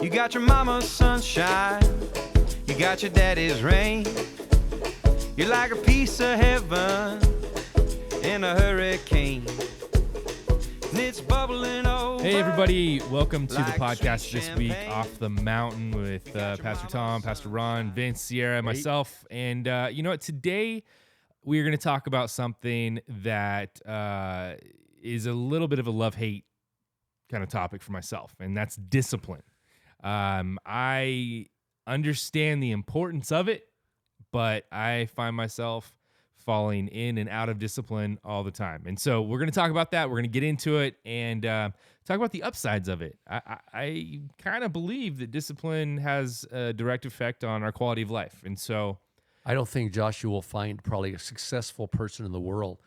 You got your mama's sunshine, you got your daddy's rain. You're like a piece of heaven in a hurricane. And it's bubbling over. Hey everybody, welcome to the like podcast sweet this week, champagne. Off the Mountain with Pastor Tom, Pastor Ron, Vince, Sierra, myself. And you know what, today we're going to talk about something that is a little bit of a love-hate kind of topic for myself, and that's discipline. I understand the importance of it, but I find myself falling in and out of discipline all the time. And so we're going to talk about that. We're going to get into it and talk about the upsides of it. I kind of believe that discipline has a direct effect on our quality of life. And so I don't think, Josh, you will find probably a successful person in the world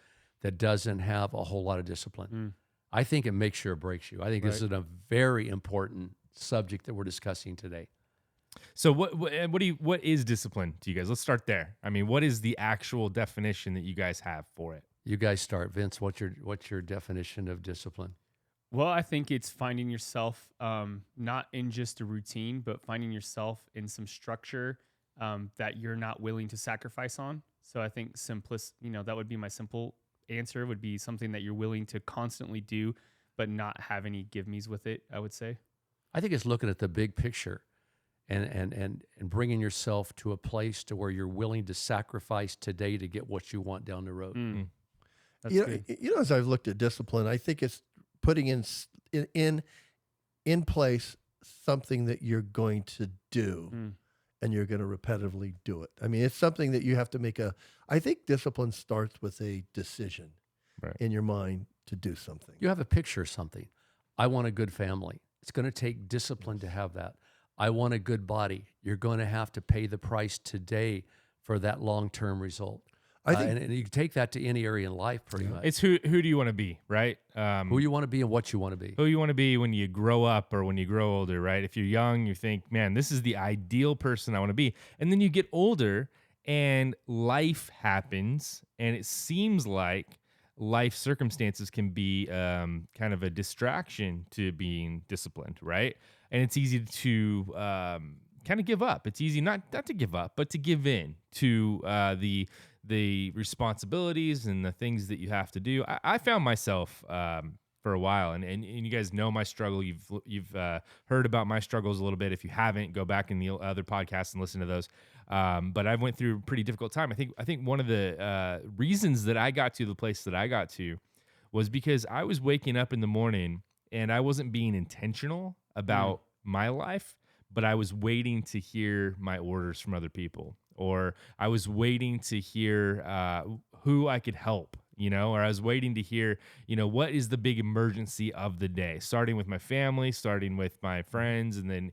that doesn't have a whole lot of discipline. I think it makes you or breaks you. I think this is a very important subject that we're discussing today. So what is discipline to you guys? Let's start there. I mean, what is the actual definition that you guys have for it? You guys start, Vince. What's your definition of discipline? Well, I think it's finding yourself not in just a routine, but finding yourself in some structure that you're not willing to sacrifice on. So I think that would be my simple answer, would be something that you're willing to constantly do, but not have any give-me's with it, I would say. I think it's looking at the big picture and bringing yourself to a place to where you're willing to sacrifice today to get what you want down the road. That's good. You know, as I've looked at discipline, I think it's putting in place something that you're going to do, and you're going to repetitively do it. I mean, it's something that you have to make I think discipline starts with a decision in your mind to do something. You have a picture of something. I want a good family. It's going to take discipline to have that. I want a good body. You're going to have to pay the price today for that long-term result. I think, and you can take that to any area in life pretty much. It's who do you want to be, right? Who you want to be and what you want to be. Who you want to be when you grow up or when you grow older, right? If you're young, you think, man, this is the ideal person I want to be. And then you get older and life happens, and it seems like life circumstances can be kind of a distraction to being disciplined, right? And it's easy to kind of give up. It's easy not to give up, but to give in to the responsibilities and the things that you have to do. I found myself for a while, and you guys know my struggle. You've heard about my struggles a little bit. If you haven't, go back in the other podcasts and listen to those. But I went through a pretty difficult time. I think one of the reasons that I got to the place that I got to was because I was waking up in the morning and I wasn't being intentional about my life, but I was waiting to hear my orders from other people, or I was waiting to hear who I could help, or I was waiting to hear, what is the big emergency of the day, starting with my family, starting with my friends, and then,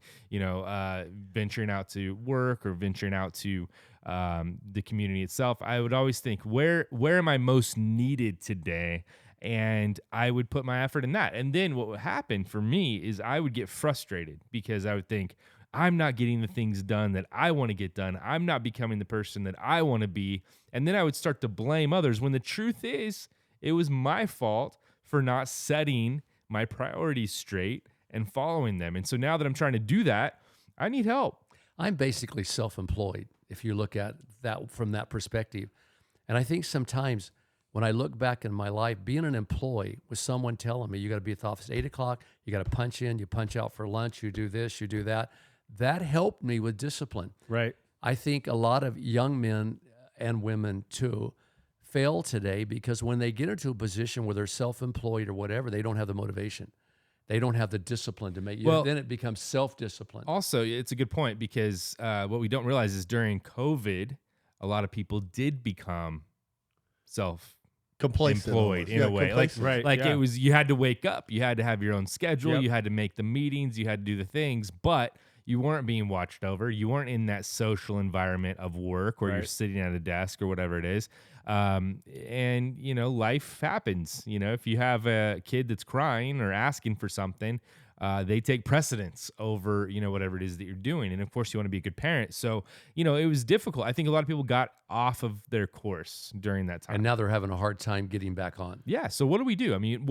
venturing out to work or venturing out to the community itself. I would always think, where am I most needed today? And I would put my effort in that. And then what would happen for me is I would get frustrated because I would think, I'm not getting the things done that I want to get done. I'm not becoming the person that I want to be. And then I would start to blame others when the truth is it was my fault for not setting my priorities straight and following them. And so now that I'm trying to do that, I need help. I'm basically self-employed, if you look at that from that perspective. And I think sometimes when I look back in my life, being an employee with someone telling me, you got to be at the office at 8 o'clock, you got to punch in, you punch out for lunch, you do this, you do that. That helped me with discipline. Right. I think a lot of young men and women too fail today because when they get into a position where they're self-employed or whatever, they don't have the motivation. They don't have the discipline to make you. Then it becomes self-discipline. Also, it's a good point because what we don't realize is during COVID, a lot of people did become employed in a way. It was, you had to wake up, you had to have your own schedule, you had to make the meetings, you had to do the things, but you weren't being watched over. You weren't in that social environment of work where you're sitting at a desk or whatever it is. And life happens. If you have a kid that's crying or asking for something, they take precedence over, whatever it is that you're doing. And of course you want to be a good parent. So, it was difficult. I think a lot of people got off of their course during that time. And now they're having a hard time getting back on. Yeah. So what do we do? I mean,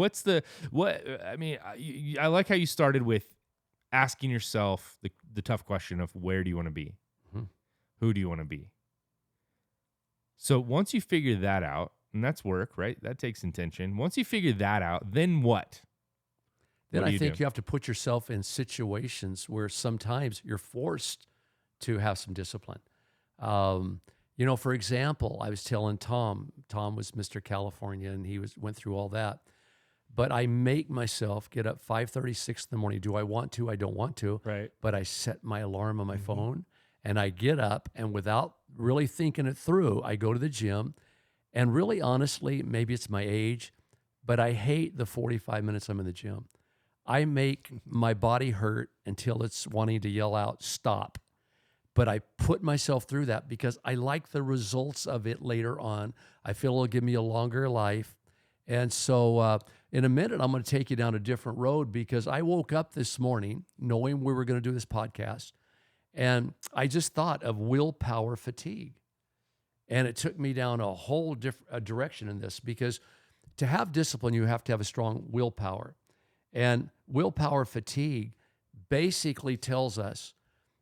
I like how you started with, asking yourself the tough question of where do you want to be? Mhm. Who do you want to be? So once you figure that out, and that's work, right? That takes intention. Once you figure that out, then what? Then What do I you think do? you have to put yourself in situations where sometimes you're forced to have some discipline. For example, I was telling Tom was Mr. California, and he went through all that. But I make myself get up 5:36 in the morning. Do I want to? I don't want to. Right. But I set my alarm on my phone, and I get up, and without really thinking it through, I go to the gym. And really, honestly, maybe it's my age, but I hate the 45 minutes I'm in the gym. I make my body hurt until it's wanting to yell out, stop. But I put myself through that because I like the results of it later on. I feel it'll give me a longer life. And so in a minute, I'm going to take you down a different road because I woke up this morning knowing we were going to do this podcast. And I just thought of willpower fatigue. And it took me down a whole different direction in this because to have discipline, you have to have a strong willpower. And willpower fatigue basically tells us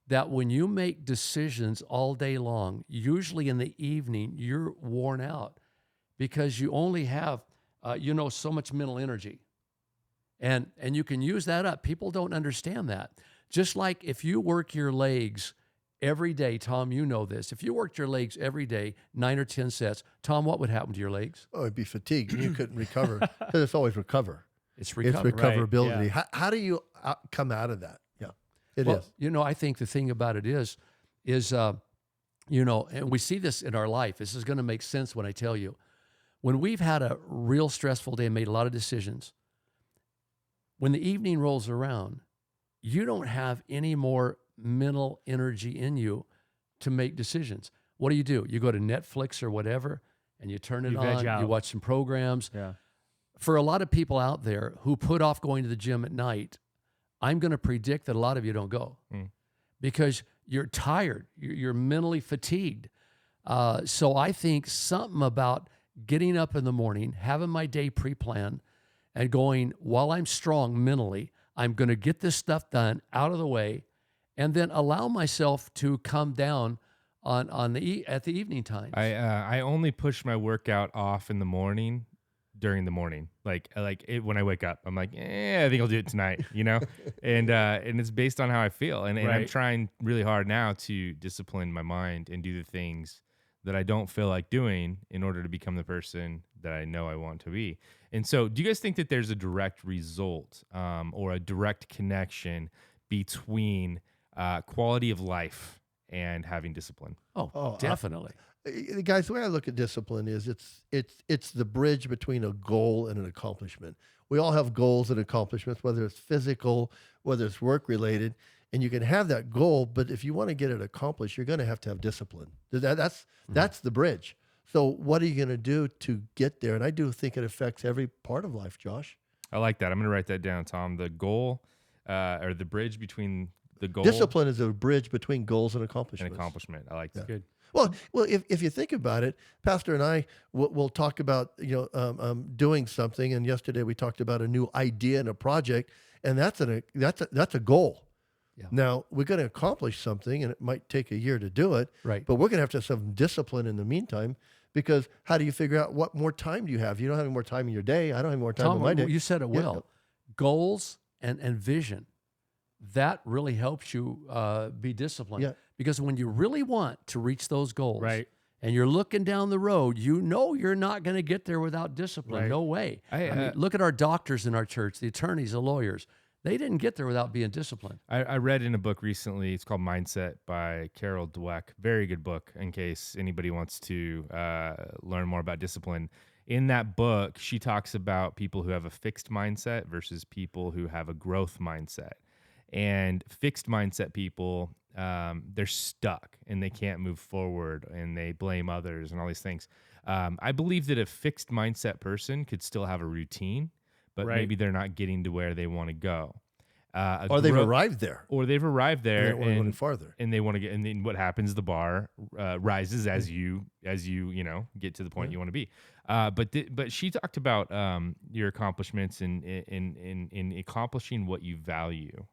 that when you make decisions all day long, usually in the evening, you're worn out because you only have, so much mental energy. And you can use that up. People don't understand that. Just like if you work your legs every day, Tom, you know this. If you worked your legs every day, 9 or 10 sets, Tom, what would happen to your legs? Oh, it'd be fatigued. And you couldn't recover because it's always recover. It's It's recovery. recoverability. yeah. How do you come out of that? Yeah, it Well, is. I think the thing about it is, and we see this in our life. This is going to make sense when I tell you. When we've had a real stressful day and made a lot of decisions, when the evening rolls around, you don't have any more mental energy in you to make decisions. What do? You go to Netflix or whatever, and you turn it You veg on, you out. watch some programs. Yeah. For a lot of people out there who put off going to the gym at night, I'm going to predict that a lot of you don't go because you're tired, you're mentally fatigued. So I think something about getting up in the morning, having my day pre-planned, and going, while I'm strong mentally, I'm going to get this stuff done out of the way, and then allow myself to come down at the evening times. I only push my workout off in the morning during the morning. When I wake up, I'm like, I think I'll do it tonight, and it's based on how I feel. And I'm Right. trying really hard now to discipline my mind and do the things that I don't feel like doing in order to become the person that I know I want to be. And so do you guys think that there's a direct result or a direct connection between quality of life and having discipline? Oh, definitely. Guys, the way I look at discipline is it's the bridge between a goal and an accomplishment. We all have goals and accomplishments, whether it's physical, whether it's work related, and you can have that goal, but if you want to get it accomplished, you're going to have discipline. That's the bridge. So what are you going to do to get there? And I do think it affects every part of life, Josh. I like that. I'm going to write that down, Tom. The goal or the bridge between the goal Discipline is a bridge between goals and and accomplishments. accomplishment. I like that. Good. Well, if you think about it, Pastor and I will talk about doing something. And yesterday we talked about a new idea and a project, and that's a goal. Yeah. Now we're going to accomplish something, and it might take a year to do it. Right. But we're going to have some discipline in the meantime, because how do you figure out what more time do you have? You don't have any more time in your day. I don't have any more time in Tom, my day. you said it Yeah. well. Goals and vision, that really helps you be disciplined. Yeah. Because when you really want to reach those goals, Right. and you're looking down the road, you're not going to get there without discipline. Right. No way. I mean, look at our doctors in our church, the attorneys, the lawyers. They didn't get there without being disciplined. I read in a book recently, it's called Mindset by Carol Dweck. Very good book in case anybody wants to learn more about discipline. In that book, she talks about people who have a fixed mindset versus people who have a growth mindset. And fixed mindset people, they're stuck and they can't move forward and they blame others and all these things. I believe that a fixed mindset person could still have a routine, but Right. maybe they're not getting to where they want to go. Or they've arrived there. Or they've arrived They there don't want to go any farther. and they want to get, and then what happens? The bar rises as you get to the point you want to be. But she talked about your accomplishments in accomplishing what you value.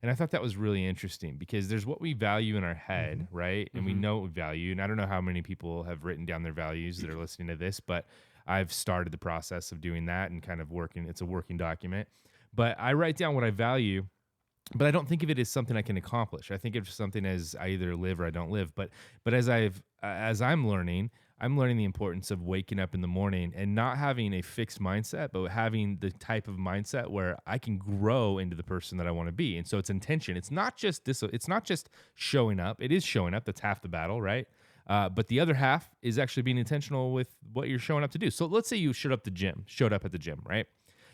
And I thought that was really interesting because there's what we value in our head, right? And we know what we value. And I don't know how many people have written down their values that are listening to this, but I've started the process of doing that and kind of working. It's a working document. But I write down what I value, but I don't think of it as something I can accomplish. I think of something as I either live or I don't live. But as I'm learning the importance of waking up in the morning and not having a fixed mindset, but having the type of mindset where I can grow into the person that I want to be. And so it's intention. It's not just this. It's not just showing up. It is showing up. That's half the battle, right? But the other half is actually being intentional with what you're showing up to do. So let's say you showed up at the gym, right?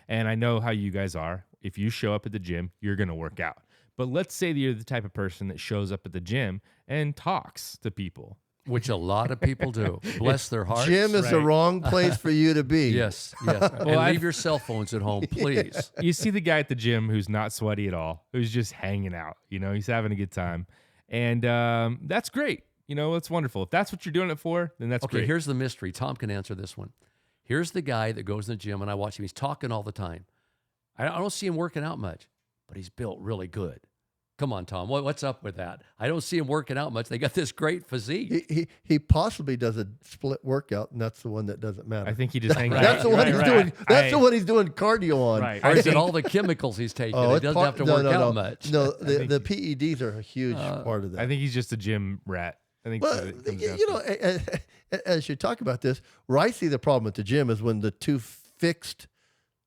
And I know how you guys are. If you show up at the gym, you're going to work out. But let's say that you're the type of person that shows up at the gym and talks to people. Which a lot of people do. Bless their hearts. Gym is the wrong place for you to be. Yes. And leave your cell phones at home, please. You see the guy at the gym who's not sweaty at all, who's just hanging out. He's having a good time. And that's great. It's wonderful. If that's what you're doing it for, then that's great. Okay, here's the mystery. Tom can answer this one. Here's the guy that goes in the gym, and I watch him. He's talking all the time. I don't see him working out much, but he's built really good. Come on, Tom. What's up with that? I don't see him working out much. They got this great physique. He possibly does a split workout, and that's the one that doesn't matter. I think he just hangs out. That's the one he's doing. That's the one he's doing cardio on. Right. Or is it all the chemicals he's taking? He doesn't have to work out much. No, the PEDs are a huge part of that. I think he's just a gym rat. I think Well, as you talk about this, where I see the problem at the gym is when the two fixed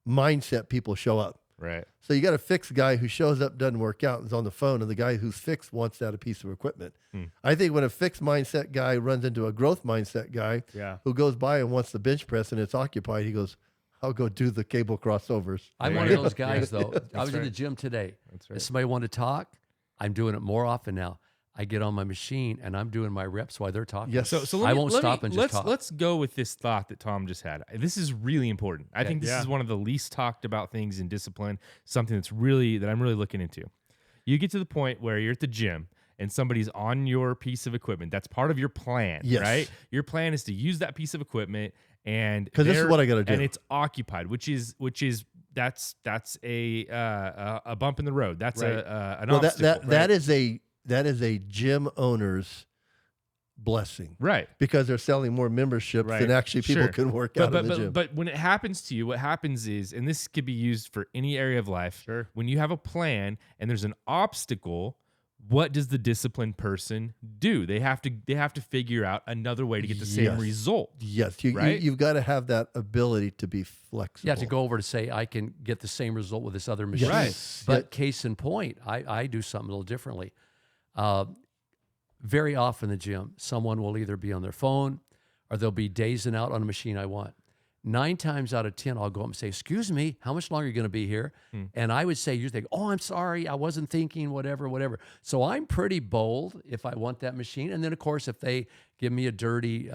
mindset people show up. Right. So you got a fixed guy who shows up, doesn't work out, and is on the phone, and the guy who's fixed wants that a piece of equipment. I think when a fixed mindset guy runs into a growth mindset guy who goes by and wants the bench press and it's occupied, he goes, I'll go do the cable crossovers. I'm one of those guys, though. I was in the gym today. That's right. If somebody wanted to talk, I'm doing it more often now. I get on my machine and I'm doing my reps while they're talking. Yes. So I won't stop and just talk. Let's go with this thought that Tom just had. This is really important. I think this is one of the least talked about things in discipline, something that I'm really looking into. You get to the point where you're at the gym and somebody's on your piece of equipment. That's part of your plan, right? Your plan is to use that piece of equipment and because this is what I got to do. And it's occupied, which is that's a bump in the road. That's an obstacle. That is a gym owner's blessing, right? Because they're selling more memberships than actually people can work out in the gym. But when it happens to you, what happens is, and this could be used for any area of life. When you have a plan and there's an obstacle, what does the disciplined person do? They have to figure out another way to get the same result. Yes, you've got to have that ability to be flexible. Yeah, to go over to say I can get the same result with this other machine. Yes. But case in point, I do something a little differently. Very often in the gym, someone will either be on their phone or they'll be dazing out on a machine I want. 9 times out of 10, I'll go up and say, excuse me, how much longer are you going to be here? And I would say, you think, oh, I'm sorry, I wasn't thinking, whatever. So I'm pretty bold if I want that machine. And then, of course, if they give me a dirty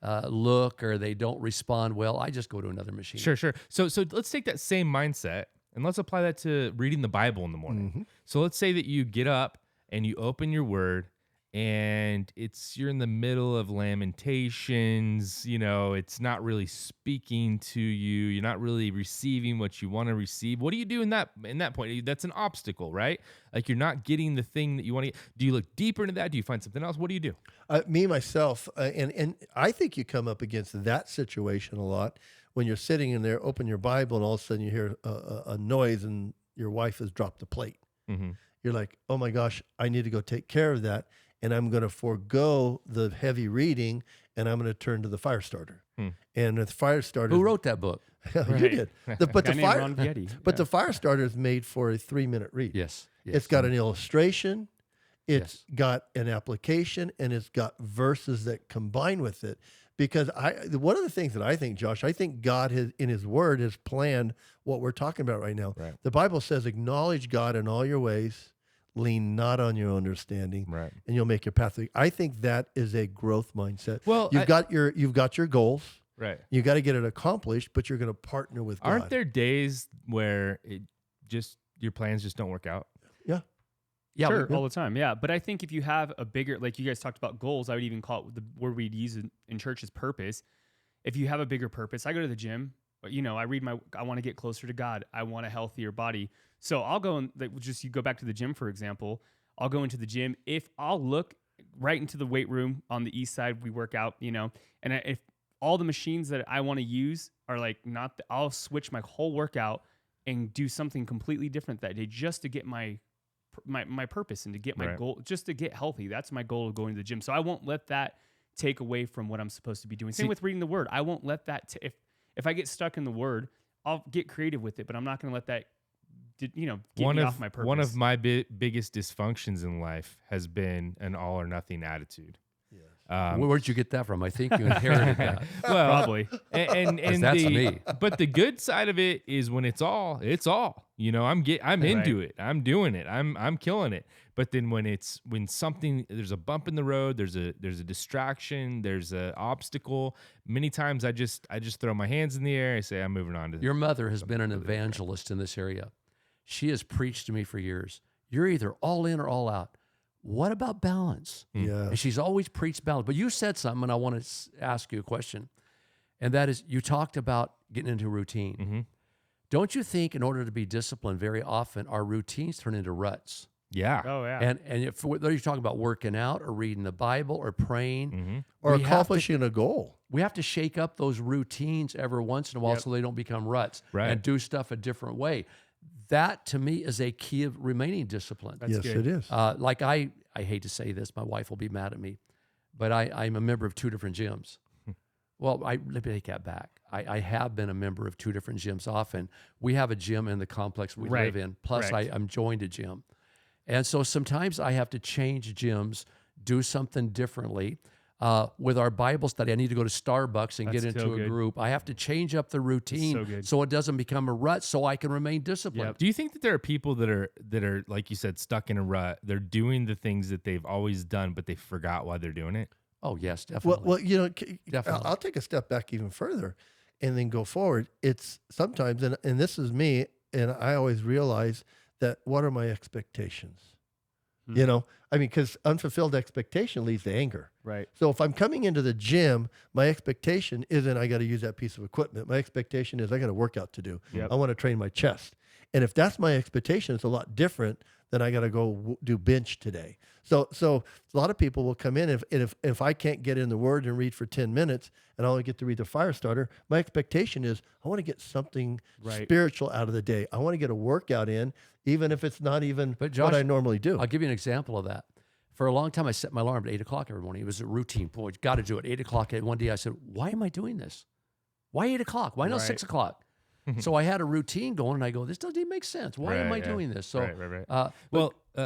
look or they don't respond well, I just go to another machine. Sure. So let's take that same mindset and let's apply that to reading the Bible in the morning. So let's say that you get up and you open your word and you're in the middle of Lamentations, it's not really speaking to you. You're not really receiving what you want to receive. What do you do in that point? That's an obstacle, right? Like you're not getting the thing that you want to get. Do you look deeper into that? Do you find something else? What do you do? Me, myself, and I think you come up against that situation a lot when you're sitting in there, open your Bible, and all of a sudden you hear a noise and your wife has dropped a plate. You're like, oh my gosh, I need to go take care of that. And I'm going to forego the heavy reading, and I'm going to turn to the fire starter. And the fire starter. Who wrote that book? You did. The fire starter is made for a 3-minute read. Yes. It's got an illustration, it's got an application, and it's got verses that combine with it. Because one of the things that I think, Josh, I think God has, in His Word, has planned what we're talking about right now. Right. The Bible says, "Acknowledge God in all your ways, lean not on your understanding, and you'll make your path." I think that is a growth mindset. Well, you've got your goals, right? You got to get it accomplished, but you're going to partner with God. Aren't there days where your plans just don't work out? Yeah, sure, all the time. Yeah, but I think if you have a bigger, like you guys talked about goals, I would even call it the word we'd use in church is purpose. If you have a bigger purpose, I go to the gym I want to get closer to God. I want a healthier body. So I'll go and you go back to the gym, for example. I'll go into the gym. If I'll look right into the weight room on the east side, we work out, and if all the machines that I want to use are like I'll switch my whole workout and do something completely different that day just to get my purpose and to get my goal, just to get healthy. That's my goal of going to the gym. So I won't let that take away from what I'm supposed to be doing. Same with reading the word. I won't let that, if I get stuck in the word, I'll get creative with it, but I'm not going to let that, get me off my purpose. One of my biggest dysfunctions in life has been an all or nothing attitude. Where'd you get that from? I think you inherited that. Well, probably. And that's me. But the good side of it is when it's all. I'm into it. I'm doing it. I'm killing it. But then when something, there's a bump in the road, there's a distraction, there's an obstacle. Many times I just throw my hands in the air. I say I'm moving on to. Your mother has been an evangelist in this area. She has preached to me for years. You're either all in or all out. What about balance? Yeah. And she's always preached balance. But you said something, and I want to ask you a question. And that is, you talked about getting into routine. Mm-hmm. Don't you think in order to be disciplined, very often our routines turn into ruts? Yeah. Oh, yeah. And whether you're talking about working out or reading the Bible or praying, Or we have to- accomplishing a goal. we have to shake up those routines every once in a while so they don't become ruts and do stuff a different way. That, to me, is a key of remaining disciplined. Yes, good. it is. Like I hate to say this, my wife will be mad at me, but I'm a member of 2 different gyms. Well, let me take that back. I have been a member of 2 different gyms often. We have a gym in the complex we live in, plus I'm joined a gym. And so sometimes I have to change gyms, do something differently. With our Bible study, I need to go to Starbucks and get into a group. I have to change up the routine so it doesn't become a rut, so I can remain disciplined. Yep. Do you think that there are people that are like you said, stuck in a rut? They're doing the things that they've always done, but they forgot why they're doing it. Oh yes, definitely. Well, Definitely. I'll take a step back even further, and then go forward. It's sometimes, and this is me, and I always realize that what are my expectations? Because unfulfilled expectation leads to anger. Right. So if I'm coming into the gym, my expectation isn't I got to use that piece of equipment. My expectation is I got a workout to do. Yep. I want to train my chest. And if that's my expectation, it's a lot different than I got to go do bench today. So a lot of people will come in if I can't get in the Word and read for 10 minutes and I only get to read the fire starter, my expectation is I want to get something spiritual out of the day. I want to get a workout in, even if it's not even Josh, what I normally do. I'll give you an example of that. For a long time, I set my alarm at 8 o'clock every morning. It was a routine. Boy, got to do it. 8 o'clock. And one day I said, why am I doing this? Why 8 o'clock? Why not 6 o'clock? So I had a routine going, and I go, this doesn't even make sense. Why am I doing this? So,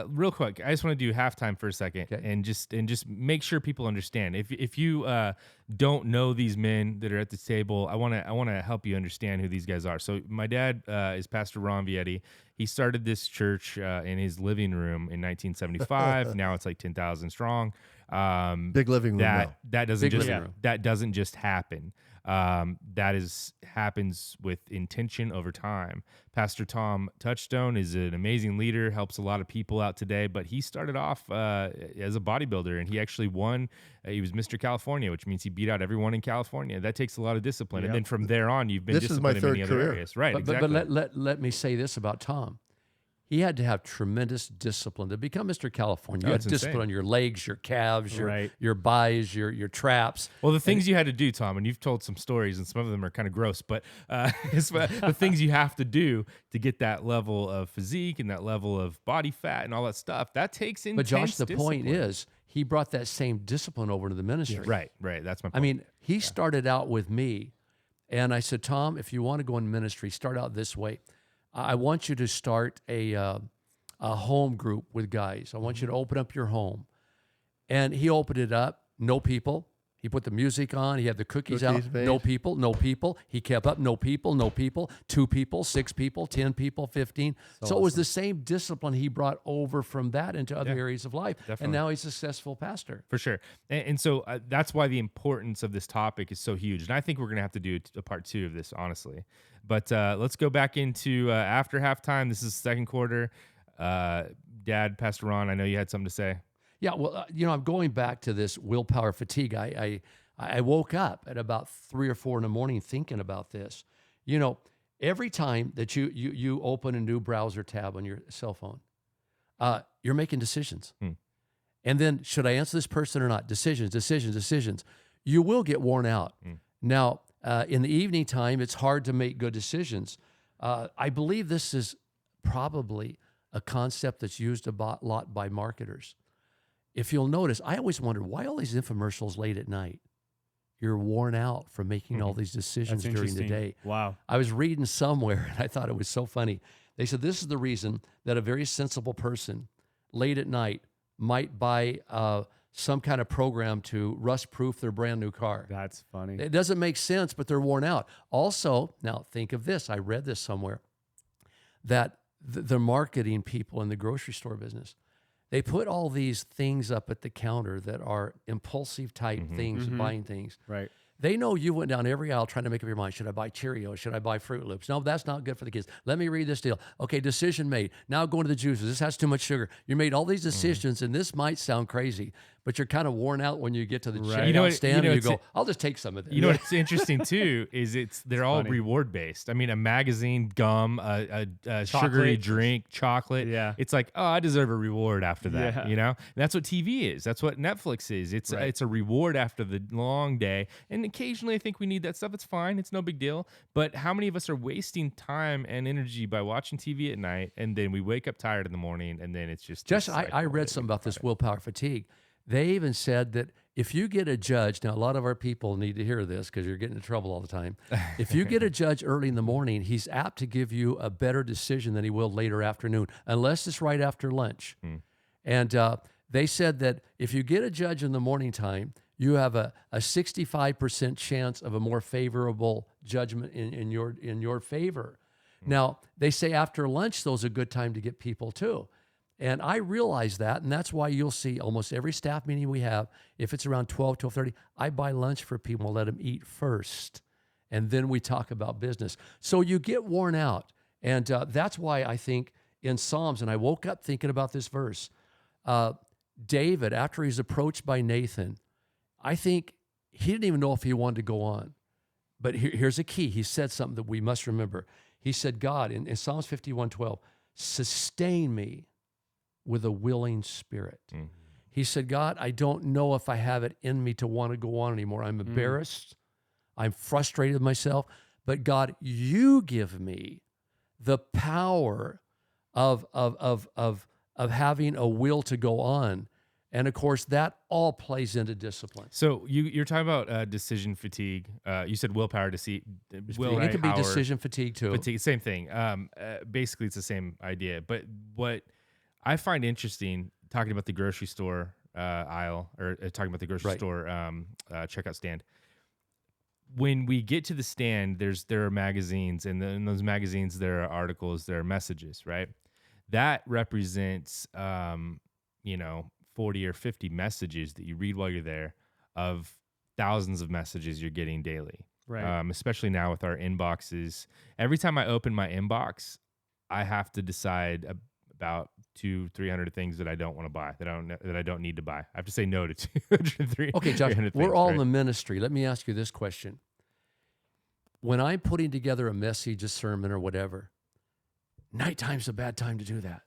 real quick, I just want to do halftime for a second and just make sure people understand. If you don't know these men that are at the table, I want to help you understand who these guys are. So my dad is Pastor Ron Vietti. He started this church in his living room in 1975. Now it's like 10,000 strong. Big living room. That doesn't just happen. Happens with intention over time. Pastor Tom Touchstone is an amazing leader, helps a lot of people out today, but he started off as a bodybuilder, and he actually won. He was Mr. California, which means he beat out everyone in California. That takes a lot of discipline. And then from there on, you've been disciplined in many other areas. Right, exactly. But let me say this about Tom. He had to have tremendous discipline to become Mr. California. You had discipline on your legs, your calves, your buys, your traps. Well, the things you had to do, Tom, and you've told some stories, and some of them are kind of gross, but the things you have to do to get that level of physique and that level of body fat and all that stuff, that takes intense But Josh, the discipline. point is, he brought that same discipline over to the ministry. Right. That's my point. I mean, he started out with me, and I said, Tom, if you want to go in ministry, start out this way. I want you to start a home group with guys. I want you to open up your home. And he opened it up, no people. He put the music on. He had the cookies out. Made. No people. He kept up, no people. 2 people, 6 people, 10 people, 15. So it was the same discipline he brought over from that into other areas of life. Definitely. And now he's a successful pastor. For sure. And so that's why the importance of this topic is so huge. And I think we're going to have to do a part 2 of this, honestly. But let's go back into after halftime. This is the second quarter. Dad, Pastor Ron, I know you had something to say. Yeah, well, I'm going back to this willpower fatigue. I woke up at about 3 or 4 in the morning thinking about this. You know, every time that you open a new browser tab on your cell phone, you're making decisions. And then, should I answer this person or not? Decisions, decisions, decisions. You will get worn out. Now, in the evening time, it's hard to make good decisions. I believe this is probably a concept that's used a lot by marketers. If you'll notice, I always wondered why all these infomercials late at night. You're worn out from making all these decisions That's during the interesting. day. Wow. I was reading somewhere, and I thought it was so funny. They said this is the reason that a very sensible person late at night might buy some kind of program to rust-proof their brand new car. That's funny. It doesn't make sense, but they're worn out. Also, now think of this. I read this somewhere, that the marketing people in the grocery store business, they put all these things up at the counter that are impulsive type things, buying things. Right. They know you went down every aisle trying to make up your mind. Should I buy Cheerios? Should I buy Fruit Loops? No, that's not good for the kids. Let me read this deal. Okay, decision made. Now going to the juices. This has too much sugar. You made all these decisions, and this might sound crazy, but you're kind of worn out when you get to the checkout You know what- stand you know and you it's- go, I'll just take some of this. You know what's interesting too is they're all funny. reward based. I mean, a magazine, gum, a sugary Chocolate. drink, chocolate. Yeah. It's like, oh, I deserve a reward after that. Yeah. You know, and that's what TV is. That's what Netflix is. It's it's a reward after the long day. And occasionally, I think we need that stuff. It's fine. It's no big deal. But how many of us are wasting time and energy by watching TV at night, and then we wake up tired in the morning, and then it's just this I cycle read that something we about this fight. willpower fatigue. They even said that if you get a judge, now a lot of our people need to hear this because you're getting in trouble all the time. If you get a judge early in the morning, he's apt to give you a better decision than he will later afternoon, unless it's right after lunch. And they said that if you get a judge in the morning time, you have a 65% chance of a more favorable judgment in your favor. Now, they say after lunch, though, is a good time to get people too. And I realize that, and that's why you'll see almost every staff meeting we have, if it's around 12, 12:30, I buy lunch for people, let them eat first, and then we talk about business. So you get worn out, and that's why I think in Psalms, and I woke up thinking about this verse, David, after he's approached by Nathan, I think he didn't even know if he wanted to go on. But here's a key. He said something that we must remember. He said, God, in Psalms 51:12, sustain me with a willing spirit. He said, God, I don't know if I have it in me to want to go on anymore. I'm embarrassed. I'm frustrated with myself. But God, you give me the power of having a will to go on. And of course, that all plays into discipline. So you're talking about decision fatigue. You said willpower to see. It can be decision fatigue too. Fatigue, same thing. Basically, it's the same idea. But what I find interesting, talking about the grocery store aisle, or talking about the grocery store checkout stand, when we get to the stand, there are magazines, and in those magazines there are articles, there are messages, right? That represents 40 or 50 messages that you read while you're there, of thousands of messages you're getting daily. Right. Especially now with our inboxes. Every time I open my inbox, I have to decide about 200-300 things that I don't want to buy, that I don't need to buy. I have to say no to 200-300. Okay, Josh, 300 we're things, all right? in the ministry. Let me ask you this question. When I'm putting together a message, a sermon, or whatever, nighttime's a bad time to do that.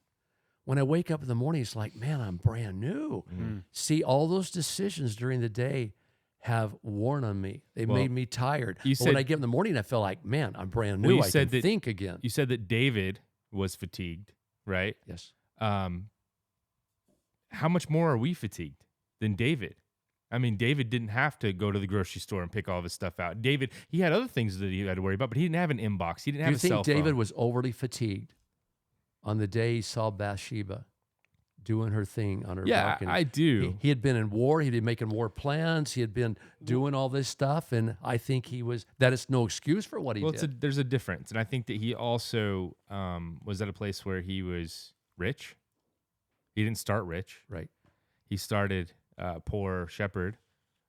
When I wake up in the morning, it's like, man, I'm brand new. See, all those decisions during the day have worn on me. They made me tired. But when I get in the morning, I feel like, man, I'm brand new. I can think again. You said that David was fatigued, right? Yes. How much more are we fatigued than David? I mean, David didn't have to go to the grocery store and pick all of his stuff out. David, he had other things that he had to worry about, but he didn't have an inbox. He didn't have a cell phone. Do you think David was overly fatigued on the day he saw Bathsheba doing her thing on her balcony? Yeah, I do. He had been in war. He'd been making war plans. He had been doing all this stuff, and I think that is no excuse for what he did. There's a difference, and I think that he also was at a place where he was rich. He didn't start rich. Right. He started poor shepherd,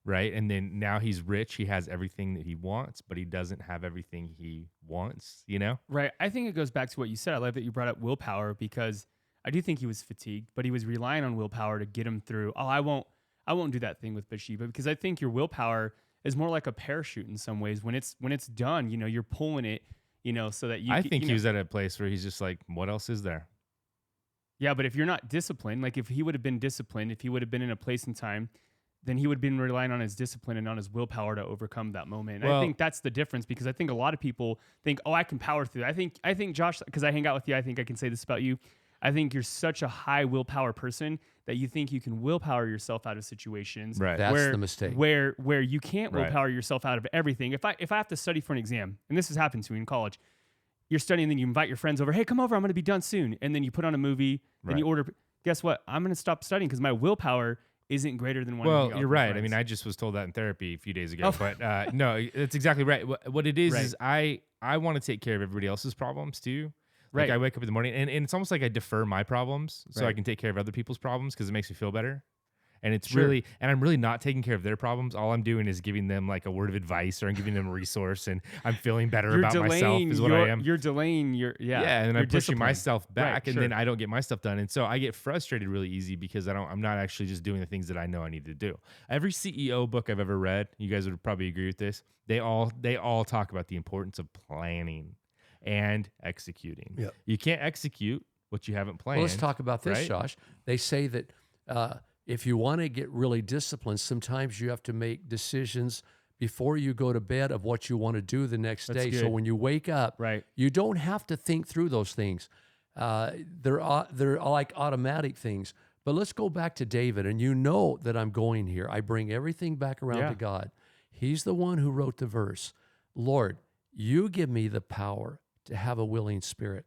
right? And then now he's rich. He has everything that he wants, but he doesn't have everything he wants, Right. I think it goes back to what you said. I love that you brought up willpower, because I do think he was fatigued, but he was relying on willpower to get him through. Oh, I won't do that thing with Bathsheba, because I think your willpower is more like a parachute in some ways. When it's done, you're pulling it so that you I can- think you he know- was at a place where he's just like, what else is there? Yeah, but if you're not disciplined, like if he would have been disciplined, if he would have been in a place and time, then he would have been relying on his discipline and on his willpower to overcome that moment. And I Well- think that's the difference, because I think a lot of people think, oh, I can power through that. I think Josh, because I hang out with you, I think I can say this about you. I think you're such a high willpower person that you think you can willpower yourself out of situations. Right. That's where, the mistake. Where you can't Right. willpower yourself out of everything. If I have to study for an exam, and this has happened to me in college, you're studying, then you invite your friends over. Hey, come over. I'm going to be done soon. And then you put on a movie. Then you Right. order. Guess what? I'm going to stop studying because my willpower isn't greater than one. Well, you're right. I mean, I just was told that in therapy a few days ago, Oh. but no, it's exactly right. What it is Right. I want to take care of everybody else's problems too. Like Right. I wake up in the morning and it's almost like I defer my problems so I Right. can take care of other people's problems because it makes me feel better. And it's Sure. really, and I'm really not taking care of their problems. All I'm doing is giving them like a word of advice, or I'm giving them a resource, and I'm feeling better you're about myself delaying is what I your- am. You're delaying your Yeah, and your I'm pushing discipline. myself back, Right, and sure. then I don't get my stuff done, and so I get frustrated really easy because I'm not actually just doing the things that I know I need to do. Every CEO book I've ever read, you guys would probably agree with this. They all talk about the importance of planning and executing. Yep. You can't execute what you haven't planned. Well, let's talk about this, right? Josh. They say that if you want to get really disciplined, sometimes you have to make decisions before you go to bed of what you want to do the next That's day. So good. when you wake up, Right. you don't have to think through those things. They're like automatic things. But let's go back to David, and you know that I'm going here. I bring everything back around Yeah. to God. He's the one who wrote the verse. Lord, you give me the power to have a willing spirit.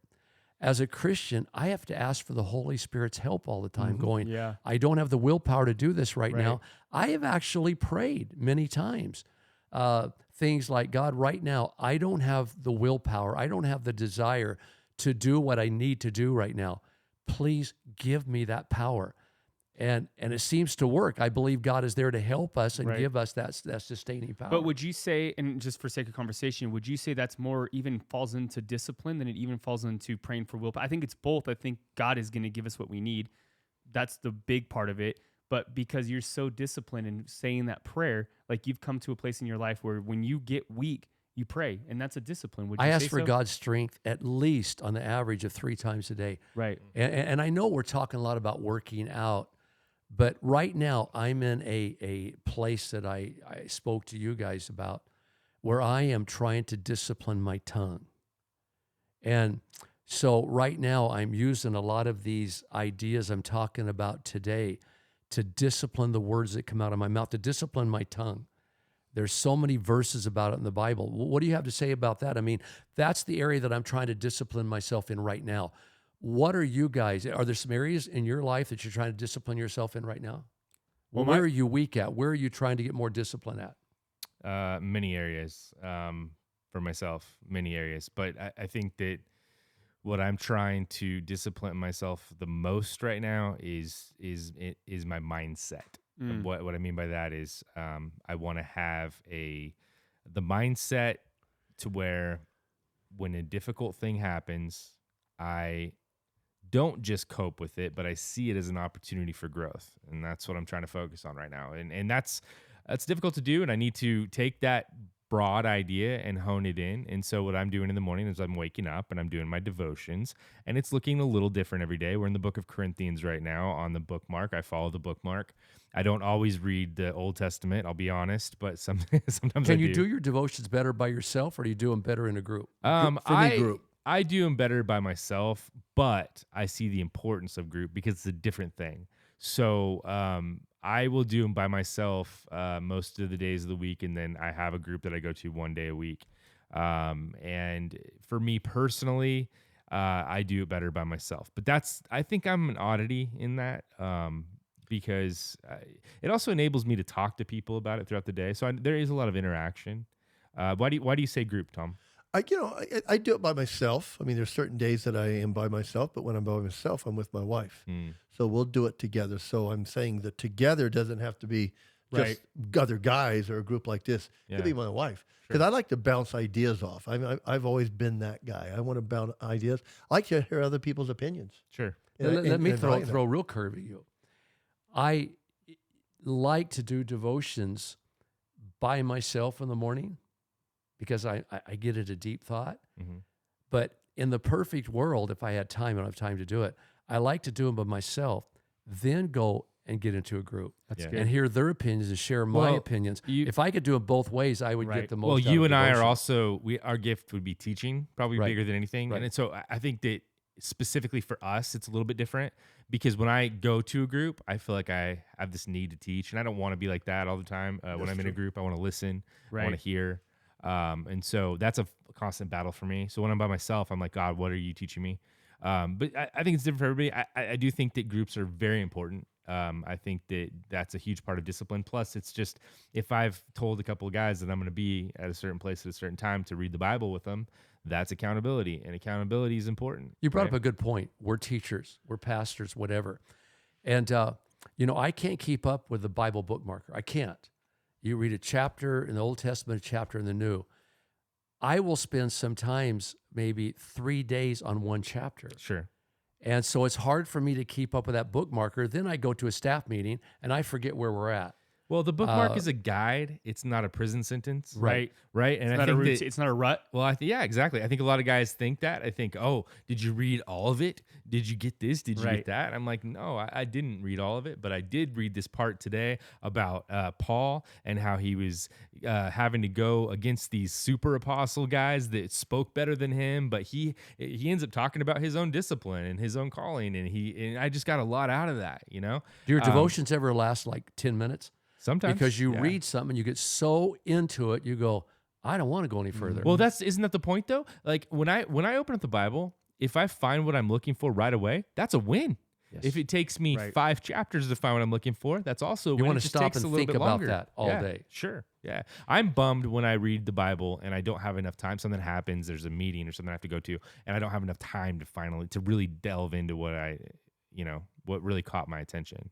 As a Christian, I have to ask for the Holy Spirit's help all the time, going, Yeah. I don't have the willpower to do this right Right. now. I have actually prayed many times. Things like, God, right now, I don't have the willpower. I don't have the desire to do what I need to do right now. Please give me that power. And it seems to work. I believe God is there to help us and Right. give us that sustaining power. But would you say, and just for sake of conversation, would you say that's more even falls into discipline than it even falls into praying for willpower? I think it's both. I think God is going to give us what we need. That's the big part of it. But because you're so disciplined in saying that prayer, like you've come to a place in your life where when you get weak, you pray, and that's a discipline. Would you I say ask for so? God's strength at least on the average of 3 times a day. Right. And I know we're talking a lot about working out, but right now I'm in a place that I spoke to you guys about where I am trying to discipline my tongue. And so right now I'm using a lot of these ideas I'm talking about today to discipline the words that come out of my mouth, to discipline my tongue. There's so many verses about it in the Bible. What do you have to say about that? I mean, that's the area that I'm trying to discipline myself in right now. What are you guys? Are there some areas in your life that you're trying to discipline yourself in right now? Well, Where my- are you weak at? Where are you trying to get more discipline at? Many areas for myself, many areas. But I think that what I'm trying to discipline myself the most right now is my mindset. And what I mean by that is I want to have the mindset to where when a difficult thing happens, I don't just cope with it, but I see it as an opportunity for growth. And that's what I'm trying to focus on right now. And that's difficult to do. And I need to take that broad idea and hone it in. And so what I'm doing in the morning is I'm waking up and I'm doing my devotions, and it's looking a little different every day. We're in the book of Corinthians right now on the bookmark. I follow the bookmark. I don't always read the Old Testament, I'll be honest, but sometimes I Can you do your devotions better by yourself, or do you do them better in a group? For me, group. I do them better by myself, but I see the importance of group because it's a different thing. So I will do them by myself most of the days of the week, and then I have a group that I go to one day a week. And for me personally, I do it better by myself. But I think I'm an oddity in that because it also enables me to talk to people about it throughout the day. So there is a lot of interaction. Why do you say group, Tom? I do it by myself. I mean, there's certain days that I am by myself, but when I'm by myself, I'm with my wife. So we'll do it together. So I'm saying that together doesn't have to be just other guys or a group like this. It could be my wife. Because I like to bounce ideas off. I've always been that guy. I want to bounce ideas. I like to hear other people's opinions. Sure. Let me throw value them. a real curve at you. I like to do devotions by myself in the morning because I get into deep thought. But in the perfect world, if I had time, I don't have time to do it, I like to do them by myself, then go and get into a group. That's Yeah. good. And hear their opinions and share my Well, opinions. you- If I could do it both ways, I would Right. get the most Well, out you of and I are devotion. also our gift would be teaching, probably Right. bigger than anything. Right. And so I think that specifically for us, it's a little bit different because when I go to a group, I feel like I have this need to teach, and I don't want to be like that all the time. When I'm in a group, I want to listen, I want Right. to hear, and so that's a constant battle for me. So when I'm by myself, I'm like, God, what are you teaching me? But I think it's different for everybody. I do think that groups are very important. I think that that's a huge part of discipline. Plus, it's just if I've told a couple of guys that I'm going to be at a certain place at a certain time to read the Bible with them, that's accountability, and accountability is important. You brought right? up a good point. We're teachers, we're pastors, whatever. And, I can't keep up with the Bible bookmarker. I can't. You read a chapter in the Old Testament, a chapter in the New. I will spend sometimes maybe 3 days on one chapter. Sure. And so it's hard for me to keep up with that bookmarker. Then I go to a staff meeting and I forget where we're at. Well, the bookmark is a guide. It's not a prison sentence. Right. Right. And It's I not a think routine. that, It's not a rut. well, yeah, exactly. I think a lot of guys think that. I think, oh, did you read all of it? Did you get this? Did you Right. get that? I'm like, no, I didn't read all of it, but I did read this part today about Paul and how he was having to go against these super apostle guys that spoke better than him, but he ends up talking about his own discipline and his own calling, and I just got a lot out of that, you know? Do your devotions ever last like 10 minutes? Sometimes. Because you yeah. read something and you get so into it, you go, I don't want to go any further. Well, isn't that the point though? Like when I open up the Bible, if I find what I'm looking for right away, that's a win. Yes. If it takes me Right. 5 chapters to find what I'm looking for, that's also a win. wanna It just stop takes and a little think bit about longer. that all Yeah, day. Sure. Yeah. I'm bummed when I read the Bible and I don't have enough time. Something happens, there's a meeting or something I have to go to, and I don't have enough time to really delve into what what really caught my attention.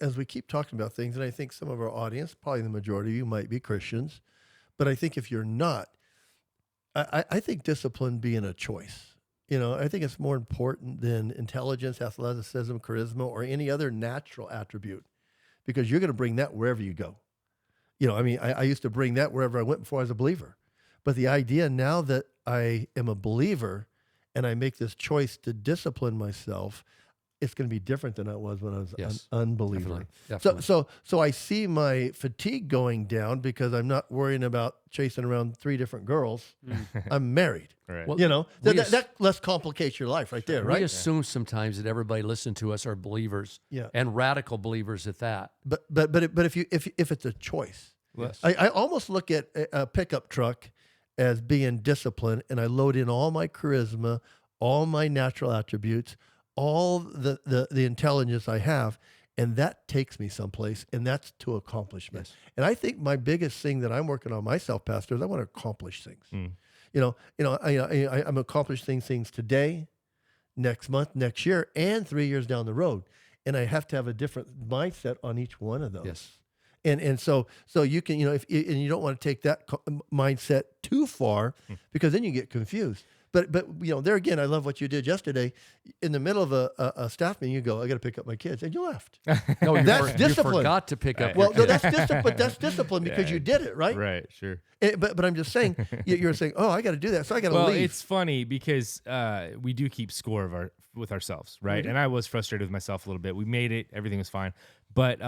As we keep talking about things, and I think some of our audience, probably the majority of you, might be Christians, but I think if you're not, I think discipline being a choice. I think it's more important than intelligence, athleticism, charisma, or any other natural attribute, because you're going to bring that wherever you go. I used to bring that wherever I went before I was a believer. But the idea now that I am a believer and I make this choice to discipline myself, it's going to be different than it was when I was Yes, an unbeliever. Definitely. So I see my fatigue going down because I'm not worrying about chasing around 3 different girls. I'm married. Right. Well, That less complicates your life right there, We right? assume sometimes that everybody listening to us are believers, Yeah. and radical believers at that. But if it's a choice, Yes. I almost look at a pickup truck as being disciplined, and I load in all my charisma, all my natural attributes, all the intelligence I have, and that takes me someplace, and that's to accomplishment. Yes. And I think my biggest thing that I'm working on myself, Pastor, is I want to accomplish things. I'm accomplishing things today, next month, next year, and 3 years down the road, and I have to have a different mindset on each one of those. Yes. And so you can, and you don't want to take that mindset too far, because then you get confused. But there again, I love what you did yesterday. In the middle of a staff meeting, you go, I got to pick up my kids, and you left. No, That's you discipline. forgot to pick up. Well, your no, kids. that's discipline. But that's discipline because Yeah. you did it, right? Right. Sure. But I'm just saying, you're saying, oh, I got to do that, so I got to Well, leave. it's funny because we do keep score with ourselves, right? And I was frustrated with myself a little bit. We made it; everything was fine. But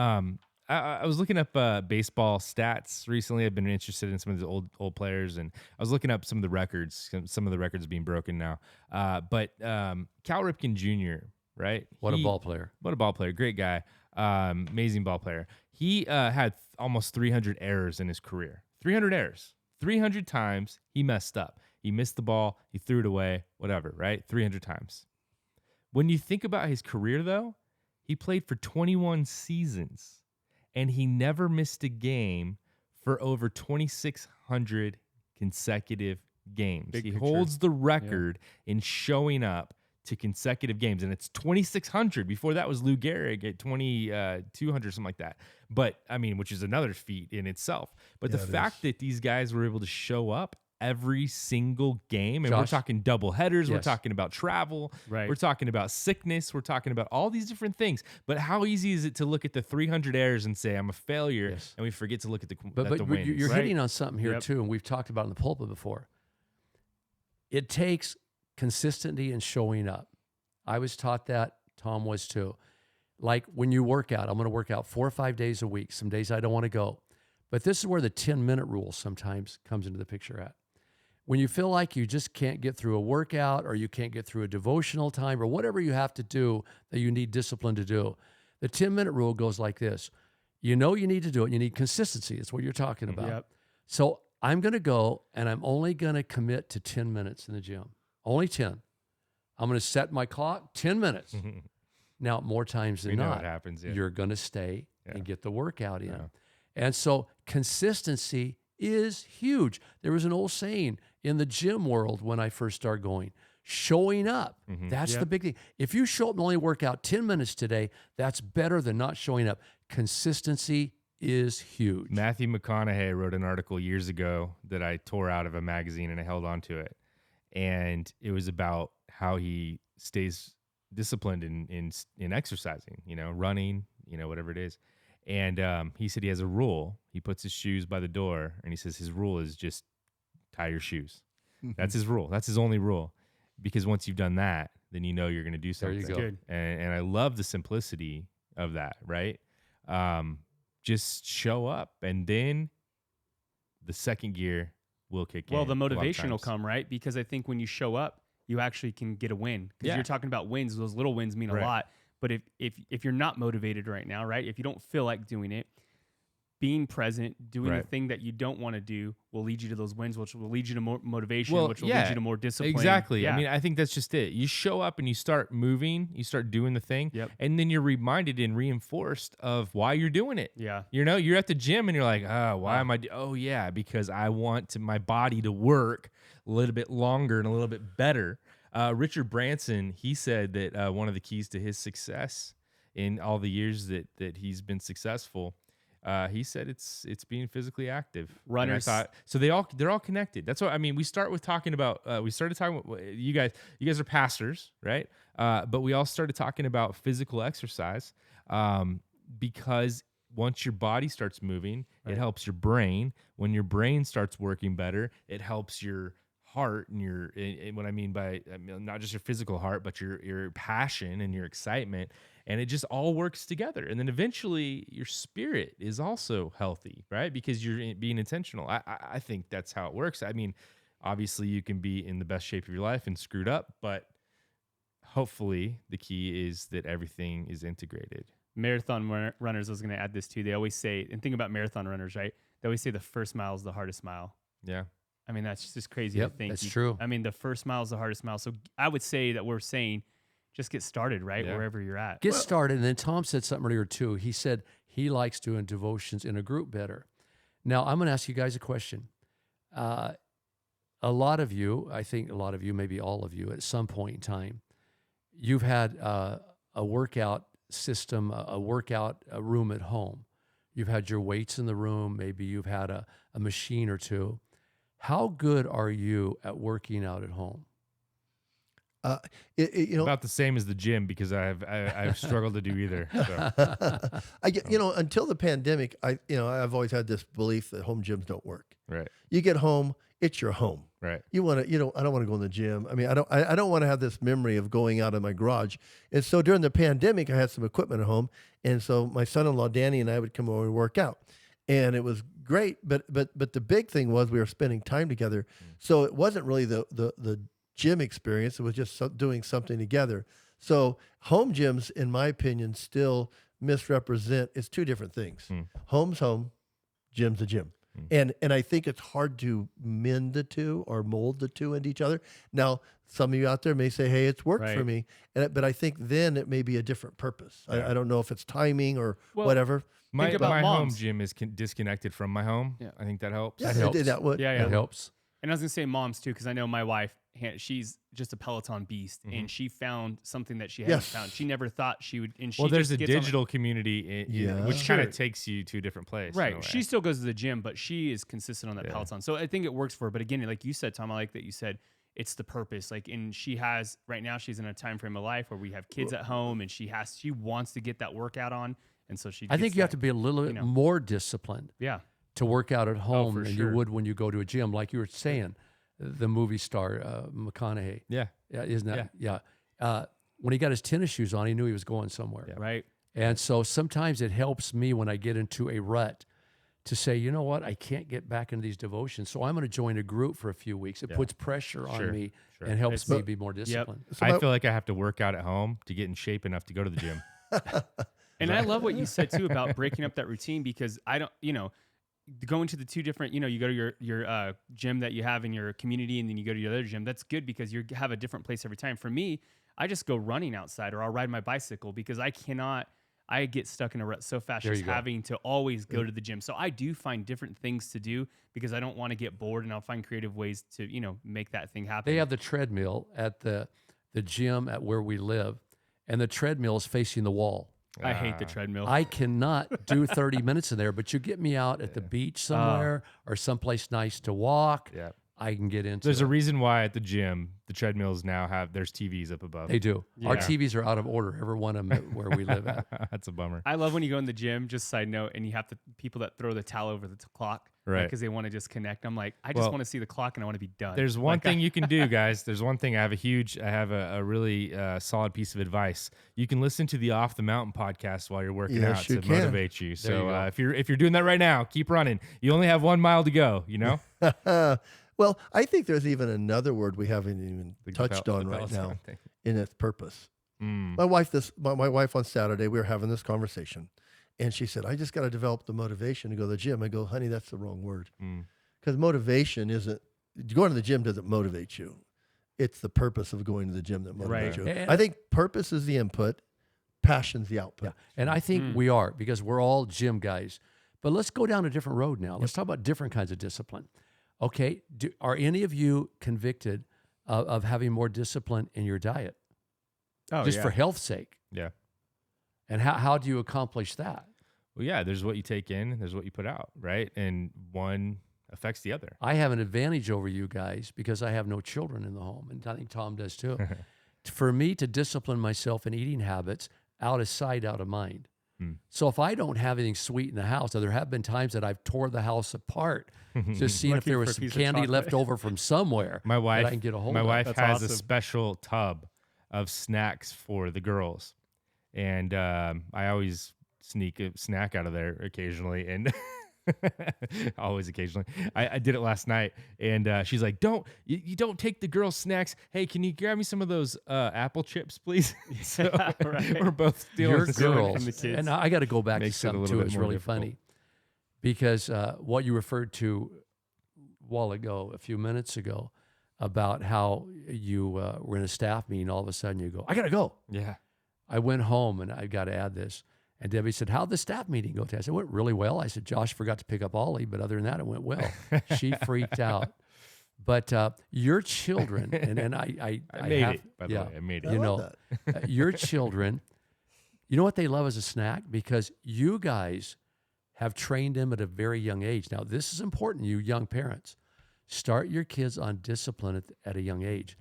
I was looking up baseball stats recently. I've been interested in some of the old players, and I was looking up some of the records. Some of the records being broken now. But Cal Ripken Jr., right? What a ball player. What a ball player! Great guy. Amazing ball player. He had almost 300 errors in his career. 300 errors. 300 times he messed up. He missed the ball. He threw it away. Whatever, right? 300 times. When you think about his career, though, he played for 21 seasons, and he never missed a game for over 2,600 consecutive games. Big He picture. holds the record in showing up to consecutive games, and it's 2,600. Before that was Lou Gehrig at 2,200, something like that. But I mean, which is another feat in itself. But Yeah, the it fact that these guys were able to show up every single game, and we're Josh? talking double headers, we're Yes. talking about travel, Right. we're talking about sickness, we're talking about all these different things. But how easy is it to look at the 300 errors and say I'm a failure, Yes. and we forget to look at the But wins? you're Right. hitting on something here Yep. too, and we've talked about it in the pulpit before. It takes consistency and showing up. I was taught that. Tom was too. Like when you work out, I'm going to work out 4 or 5 days a week. Some days I don't want to go. But this is where the 10-minute rule sometimes comes into the picture at. When you feel like you just can't get through a workout or you can't get through a devotional time or whatever you have to do that you need discipline to do, the 10-minute rule goes like this. You know you need to do it. You need consistency. It's what you're talking about. Yep. So I'm going to go and I'm only going to commit to 10 minutes in the gym. Only 10. I'm going to set my clock 10 minutes. Now, more times than We know not, what happens, yeah. you're going to stay and get the workout in. Yeah. And so consistency is huge. There was an old saying in the gym world when I first started going, showing up. That's the big thing. If you show up and only work out 10 minutes today, that's better than not showing up. Consistency is huge. Matthew McConaughey wrote an article years ago that I tore out of a magazine and I held on to it. And it was about how he stays disciplined in exercising, running, whatever it is. And he said he has a rule. He puts his shoes by the door and he says his rule is just tie your shoes. That's his rule. That's his only rule. Because once you've done that, then you know you're going to do something. There you go. Good. And I love the simplicity of that, right? Just show up and then the second gear will kick in. Well, the a lot of motivation will times. come, right? Because I think when you show up, you actually can get a win. Because Yeah. you're talking about wins. Those little wins mean a Right. lot. But if you're not motivated right now, right? If you don't feel like doing it, being present, doing the Right. thing that you don't want to do will lead you to those wins, which will lead you to more motivation, Well, which will yeah, lead you to more discipline. Exactly. Yeah. I mean, I think that's just it. You show up and you start moving, you start doing the thing, Yep. and then you're reminded and reinforced of why you're doing it. Yeah. You're at the gym and you're like, oh, why am I? Oh, yeah, because I want my body to work a little bit longer and a little bit better. Richard Branson, he said that one of the keys to his success in all the years that he's been successful, he said it's being physically active. And I Runners. thought, so they're all connected. That's what I mean. We started talking about you guys are pastors, right? But we all started talking about physical exercise because once your body starts moving, it helps your brain. When your brain starts working better, it helps your heart and what I mean by not just your physical heart, but your passion and your excitement. And it just all works together. And then eventually your spirit is also healthy, right? Because you're being intentional. I think that's how it works. I mean, obviously you can be in the best shape of your life and screwed up, but hopefully the key is that everything is integrated. Marathon runners, I was going to add this too. They always say, and think about marathon runners, right? They always say the first mile is the hardest mile. Yeah. I mean, that's just crazy Yep, to think. that's true. I mean, the first mile is the hardest mile. So I would say that we're saying just get started, right? Yeah. Wherever you're at. Get started. And then Tom said something earlier too. He said he likes doing devotions in a group better. Now, I'm going to ask you guys a question. A lot of you, I think a lot of you, maybe all of you at some point in time, you've had a workout system, a workout room at home. You've had your weights in the room. Maybe you've had a machine or two. How good are you at working out at home? About the same as the gym because I've struggled to do either. So. Until the pandemic, I've always had this belief that home gyms don't work. Right. You get home, it's your home. Right. I don't want to go in the gym. I mean, I don't want to have this memory of going out in my garage. And so during the pandemic, I had some equipment at home. And so my son-in-law, Danny, and I would come over and work out. And it was great. But the big thing was we were spending time together. So it wasn't really the gym experience. It was just doing something together. So home gyms, in my opinion, still misrepresent. It's two different things. Home's home, gym's a gym. And I think it's hard to mend the two or mold the two into each other. Now, some of you out there may say, hey, it's worked for me. But I think then it may be a different purpose. Yeah. I don't know if it's timing or whatever. My about home moms. gym is disconnected from my home. Yeah. I think that helps. That helps. That would, Yeah. That helps. And I was going to say moms too, because I know my wife, she's just a Peloton beast, and she found something that she hadn't found. She never thought she would. And she There's just a gets on digital community, Yeah. which kind Sure. of takes you to a different place. in a Right. way. She still goes to the gym, but she is consistent on that Yeah. Peloton. So I think it works for her. But again, like you said, Tom, I like that you said it's the purpose. Like, and right now she's in a time frame of life where we have kids at home, and she wants to get that workout on. And so I think you have to be a little bit more disciplined Yeah. to work out at home for than sure. you would when you go to a gym. Like you were saying, the movie star McConaughey. Yeah. Yeah, isn't that? Yeah. When he got his tennis shoes on, he knew he was going somewhere. Yeah. Right. And so sometimes it helps me when I get into a rut to say, you know what, I can't get back into these devotions, so I'm going to join a group for a few weeks. It puts pressure on me and helps me be more disciplined. So I feel like I have to work out at home to get in shape enough to go to the gym. And I love what you said too about breaking up that routine, because I don't, going to the two different, you go to your gym that you have in your community, and then you go to your other gym. That's good because you have a different place every time. For me, I just go running outside, or I'll ride my bicycle, because I get stuck in a rut so fast just having to always go to the gym. So I do find different things to do because I don't want to get bored, and I'll find creative ways to, make that thing happen. They have the treadmill at the gym at where we live, and the treadmill is facing the wall. I hate the treadmill. I cannot do 30 minutes in there, but you get me out at the beach somewhere or someplace nice to walk. Yeah. I can get into There's it. a reason why at the gym, the treadmills now there's TVs up above. They do. Our Yeah. TVs are out of order, every one of them where we live at. That's a bummer. I love when you go in the gym, just side note, and you have people that throw the towel over the clock. Right. Because they want to just connect. I'm like, I just want to see the clock and I want to be done. There's one thing you can do, guys. There's one thing. I have a really solid piece of advice. You can listen to the Off the Mountain podcast while you're working Yes, out you to can. motivate you. you So go. if you're doing that right now, keep running. You only have 1 mile to go. Well, I think there's even another word we haven't even The touched bell- on the right bell's now on thing. in its purpose. Mm. My wife on Saturday, we were having this conversation, and she said, I just got to develop the motivation to go to the gym. I go, honey, that's the wrong word. Mm. Because motivation isn't, going to the gym doesn't motivate you. It's the purpose of going to the gym that motivates Right. you. And- I think purpose is the input, passion's the output. Yeah. And I think we are, because we're all gym guys. But let's go down a different road now. Let's talk about different kinds of discipline. Okay, are any of you convicted of having more discipline in your diet? Just for health's sake. Yeah. And how do you accomplish that? Well, yeah. There's what you take in. There's what you put out, right? And one affects the other. I have an advantage over you guys because I have no children in the home, and I think Tom does too. For me to discipline myself in eating habits, out of sight, out of mind. So if I don't have anything sweet in the house, there have been times that I've tore the house apart just seeing if Looking there for was a some piece of candy chocolate. left over from somewhere. My wife, that I can get a hold my of. wife That's has a awesome. special tub of snacks for the girls, and I always sneak a snack out of there occasionally, and always occasionally. I did it last night, and she's like, you don't take the girls' snacks. Hey, can you grab me some of those apple chips, please? So Right. we're both stealing Your some girls, from the kids. and I got to go back to Makes it a something little too. bit It's more really difficult. funny because what you referred to a few minutes ago, about how you were in a staff meeting. All of a sudden, you go, I got to go. Yeah. I went home, and I got to add this. And Debbie said, how'd the staff meeting go? I said, it went really well. I said, Josh forgot to pick up Ollie, but other than that, it went well. She freaked out. But your children, and I made have, it, by the way. I made it. I you love know, that. your children, you know what they love as a snack? Because you guys have trained them at a very young age. Now, this is important, you young parents. Start your kids on discipline at a young age.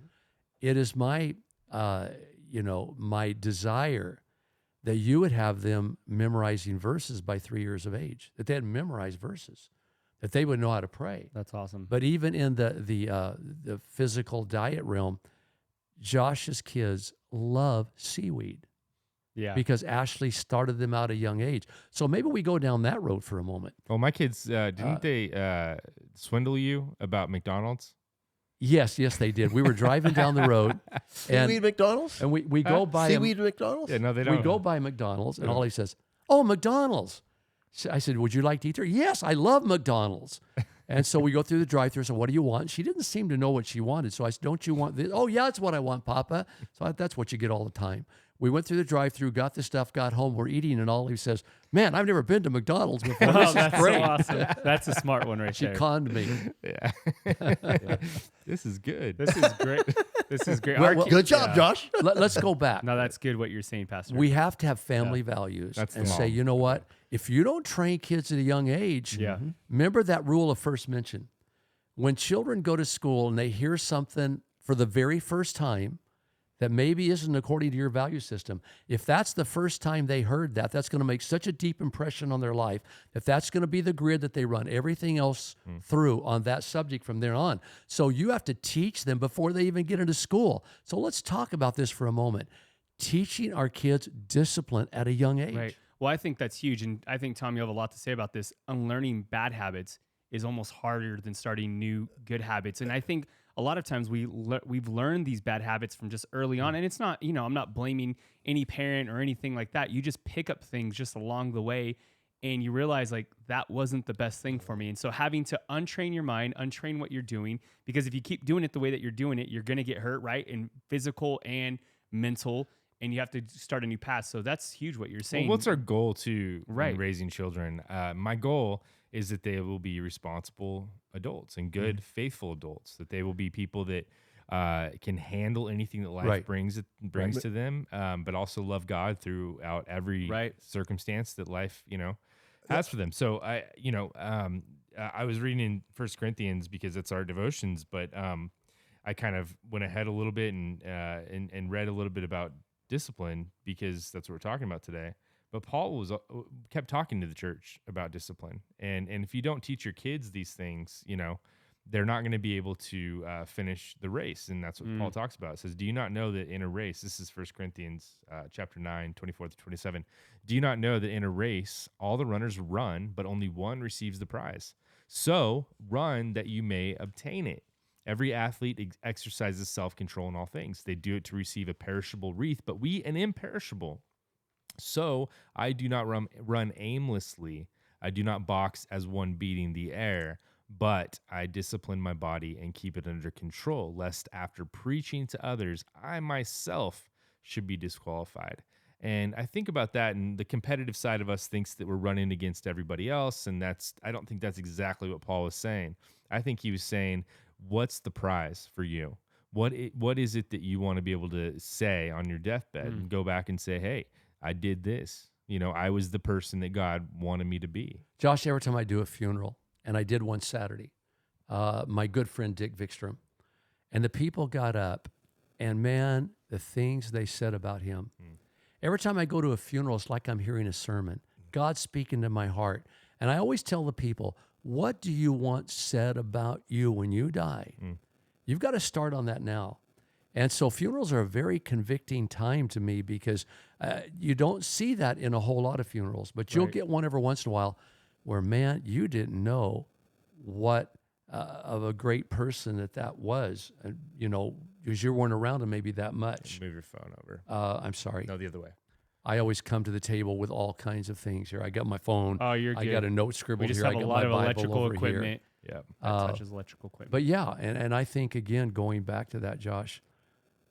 It is my, my desire that you would have them memorizing verses by 3 years of age, that they had memorized verses, that they would know how to pray. That's awesome. But even in the physical diet realm, Josh's kids love seaweed Yeah. because Ashley started them out at a young age. So maybe we go down that road for a moment. Well, my kids, didn't they swindle you about McDonald's? Yes, they did. We were driving down the road, Seaweed McDonald's? and we go by Seaweed McDonald's? Yeah, no, they we don't. go by McDonald's, and Ollie says, "Oh, McDonald's." So I said, "Would you like to eat there?" "Yes, I love McDonald's." And so we go through the drive-thru. So what do you want? She didn't seem to know what she wanted. So I said, "Don't you want this?" "Oh, yeah, that's what I want, Papa." So that's what you get all the time. We went through the drive-thru, got the stuff, got home. We're eating, and Ollie says, "Man, I've never been to McDonald's before. Oh, This is that's great." so awesome. That's a smart one right She there. conned me. Yeah. This is good. This is great. This is great. Well, Our well, kids- Good job, yeah. Josh. Let's go back. No, that's good what you're saying, Pastor. We have to have family values That's the and say, mom. you know what? If you don't train kids at a young age, Yeah. remember that rule of first mention. When children go to school and they hear something for the very first time, that maybe isn't according to your value system. If that's the first time they heard that, that's going to make such a deep impression on their life that that's going to be the grid that they run everything else through on that subject from there on. So you have to teach them before they even get into school. So let's talk about this for a moment. Teaching our kids discipline at a young age. Right. Well, I think that's huge. And I think, Tom, you have a lot to say about this. Unlearning bad habits is almost harder than starting new good habits. And I think a lot of times we've learned these bad habits from just early on. And it's not, I'm not blaming any parent or anything like that. You just pick up things just along the way and you realize like that wasn't the best thing for me. And so having to untrain your mind, untrain what you're doing, because if you keep doing it the way that you're doing it, you're going to get hurt, right? And physical and mental, and you have to start a new path. So that's huge what you're saying. Well, what's our goal too Right. in raising children? My goal is that they will be responsible adults and good, faithful adults, that they will be people that can handle anything that life Right. brings to them, but also love God throughout every circumstance that life, has for them. So I was reading in 1 Corinthians because it's our devotions, but I kind of went ahead a little bit and read a little bit about discipline because that's what we're talking about today. But Paul kept talking to the church about discipline, and if you don't teach your kids these things, they're not going to be able to finish the race, and that's what Paul talks about. It says, "Do you not know that in a race?" This is 1 Corinthians chapter 9, 24 to 27. "Do you not know that in a race all the runners run, but only one receives the prize? So run that you may obtain it. Every athlete exercises self-control in all things. They do it to receive a perishable wreath, but we an imperishable. So I do not run aimlessly. I do not box as one beating the air, but I discipline my body and keep it under control, lest after preaching to others, I myself should be disqualified." And I think about that, and the competitive side of us thinks that we're running against everybody else, and I don't think that's exactly what Paul was saying. I think he was saying, what's the prize for you? What is it that you want to be able to say on your deathbed and go back and say, hey, I did this. I was the person that God wanted me to be. Josh, every time I do a funeral, and I did one Saturday, my good friend Dick Vikstrom, and the people got up, and man, the things they said about him. Every time I go to a funeral, it's like I'm hearing a sermon. God's speaking to my heart. And I always tell the people, what do you want said about you when you die? You've got to start on that now. And so funerals are a very convicting time to me because you don't see that in a whole lot of funerals, but you'll get one every once in a while where, man, you didn't know what of a great person that was, because you weren't around him maybe that much. Move your phone over. I'm sorry. No, the other way. I always come to the table with all kinds of things here. I got my phone. Oh, you're good. I got a note scribbled We just here. have I a got lot my of Bible electrical over equipment. Yeah. That touches electrical equipment. But yeah, and I think, again, going back to that, Josh,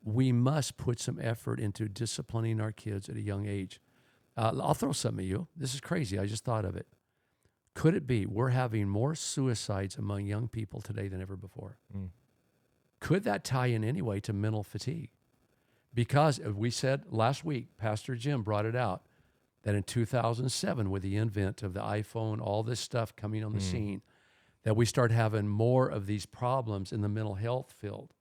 we must put some effort into disciplining our kids at a young age. I'll throw something at you. This is crazy. I just thought of it. Could it be we're having more suicides among young people today than ever before? Could that tie in any way to mental fatigue? Because we said last week, Pastor Jim brought it out, that in 2007, with the invent of the iPhone, all this stuff coming on the scene, that we start having more of these problems in the mental health field.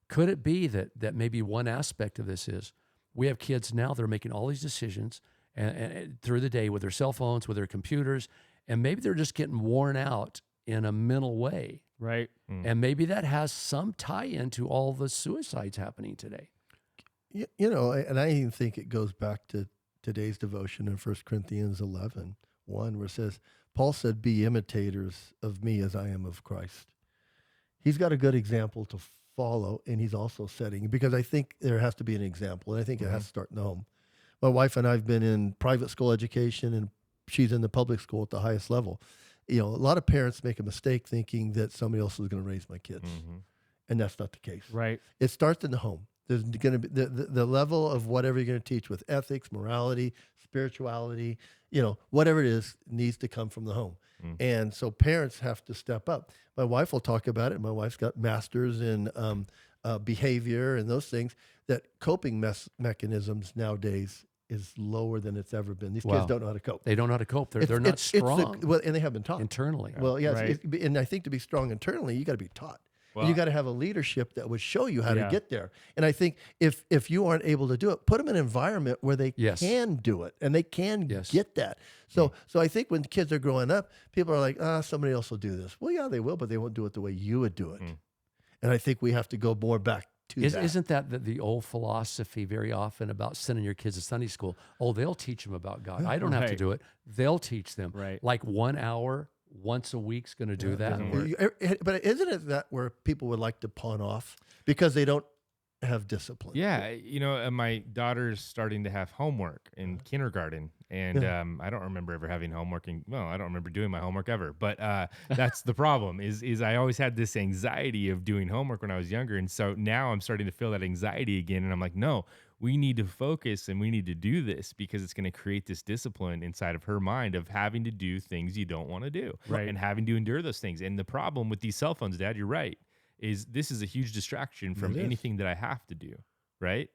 Could it be that maybe one aspect of this is we have kids now that are making all these decisions and through the day with their cell phones, with their computers, and maybe they're just getting worn out in a mental way. Right. And maybe that has some tie-in to all the suicides happening today. And I even think it goes back to today's devotion in 1 Corinthians 11, 1, where it says, Paul said, "Be imitators of me as I am of Christ." He's got a good example to follow, and he's also setting, because I think there has to be an example, and I think it has to start in the home. My wife and I have been in private school education, and she's in the public school at the highest level. A lot of parents make a mistake thinking that somebody else is going to raise my kids, and that's not the case. Right. It starts in the home. There's going to be the level of whatever you're going to teach with ethics, morality, spirituality, whatever it is, needs to come from the home. And so parents have to step up. My wife will talk about it. My wife's got masters in behavior and those things, that coping mechanisms nowadays is lower than it's ever been. These kids don't know how to cope. They don't know how to cope. They're not strong and they haven't been taught internally. Well, yes, Right. and I think to be strong internally, you got to be taught. And you got to have a leadership that would show you how to Yeah. get there. And I think if you aren't able to do it, put them in an environment where they Yes. can do it and they can Yes. get that. So I think when kids are growing up, people are like, somebody else will do this. Well, yeah, they will, but they won't do it the way you would do it. And I think we have to go more back to that. Isn't that the old philosophy very often about sending your kids to Sunday school? Oh, they'll teach them about God. I don't have to Right. do it. They'll teach them. Right. Like 1 hour once a week's going to do that. But isn't it that where people would like to pawn off because they don't have discipline? Yeah, my daughter's starting to have homework in kindergarten, and I don't remember ever having homework. I don't remember doing my homework ever. But that's the problem. Is I always had this anxiety of doing homework when I was younger, and so now I'm starting to feel that anxiety again. And I'm like, no, we need to focus and we need to do this because it's going to create this discipline inside of her mind of having to do things you don't want to do, Right. and having to endure those things. And the problem with these cell phones, Dad, you're right, is this is a huge distraction from It is. anything that I have to do, right?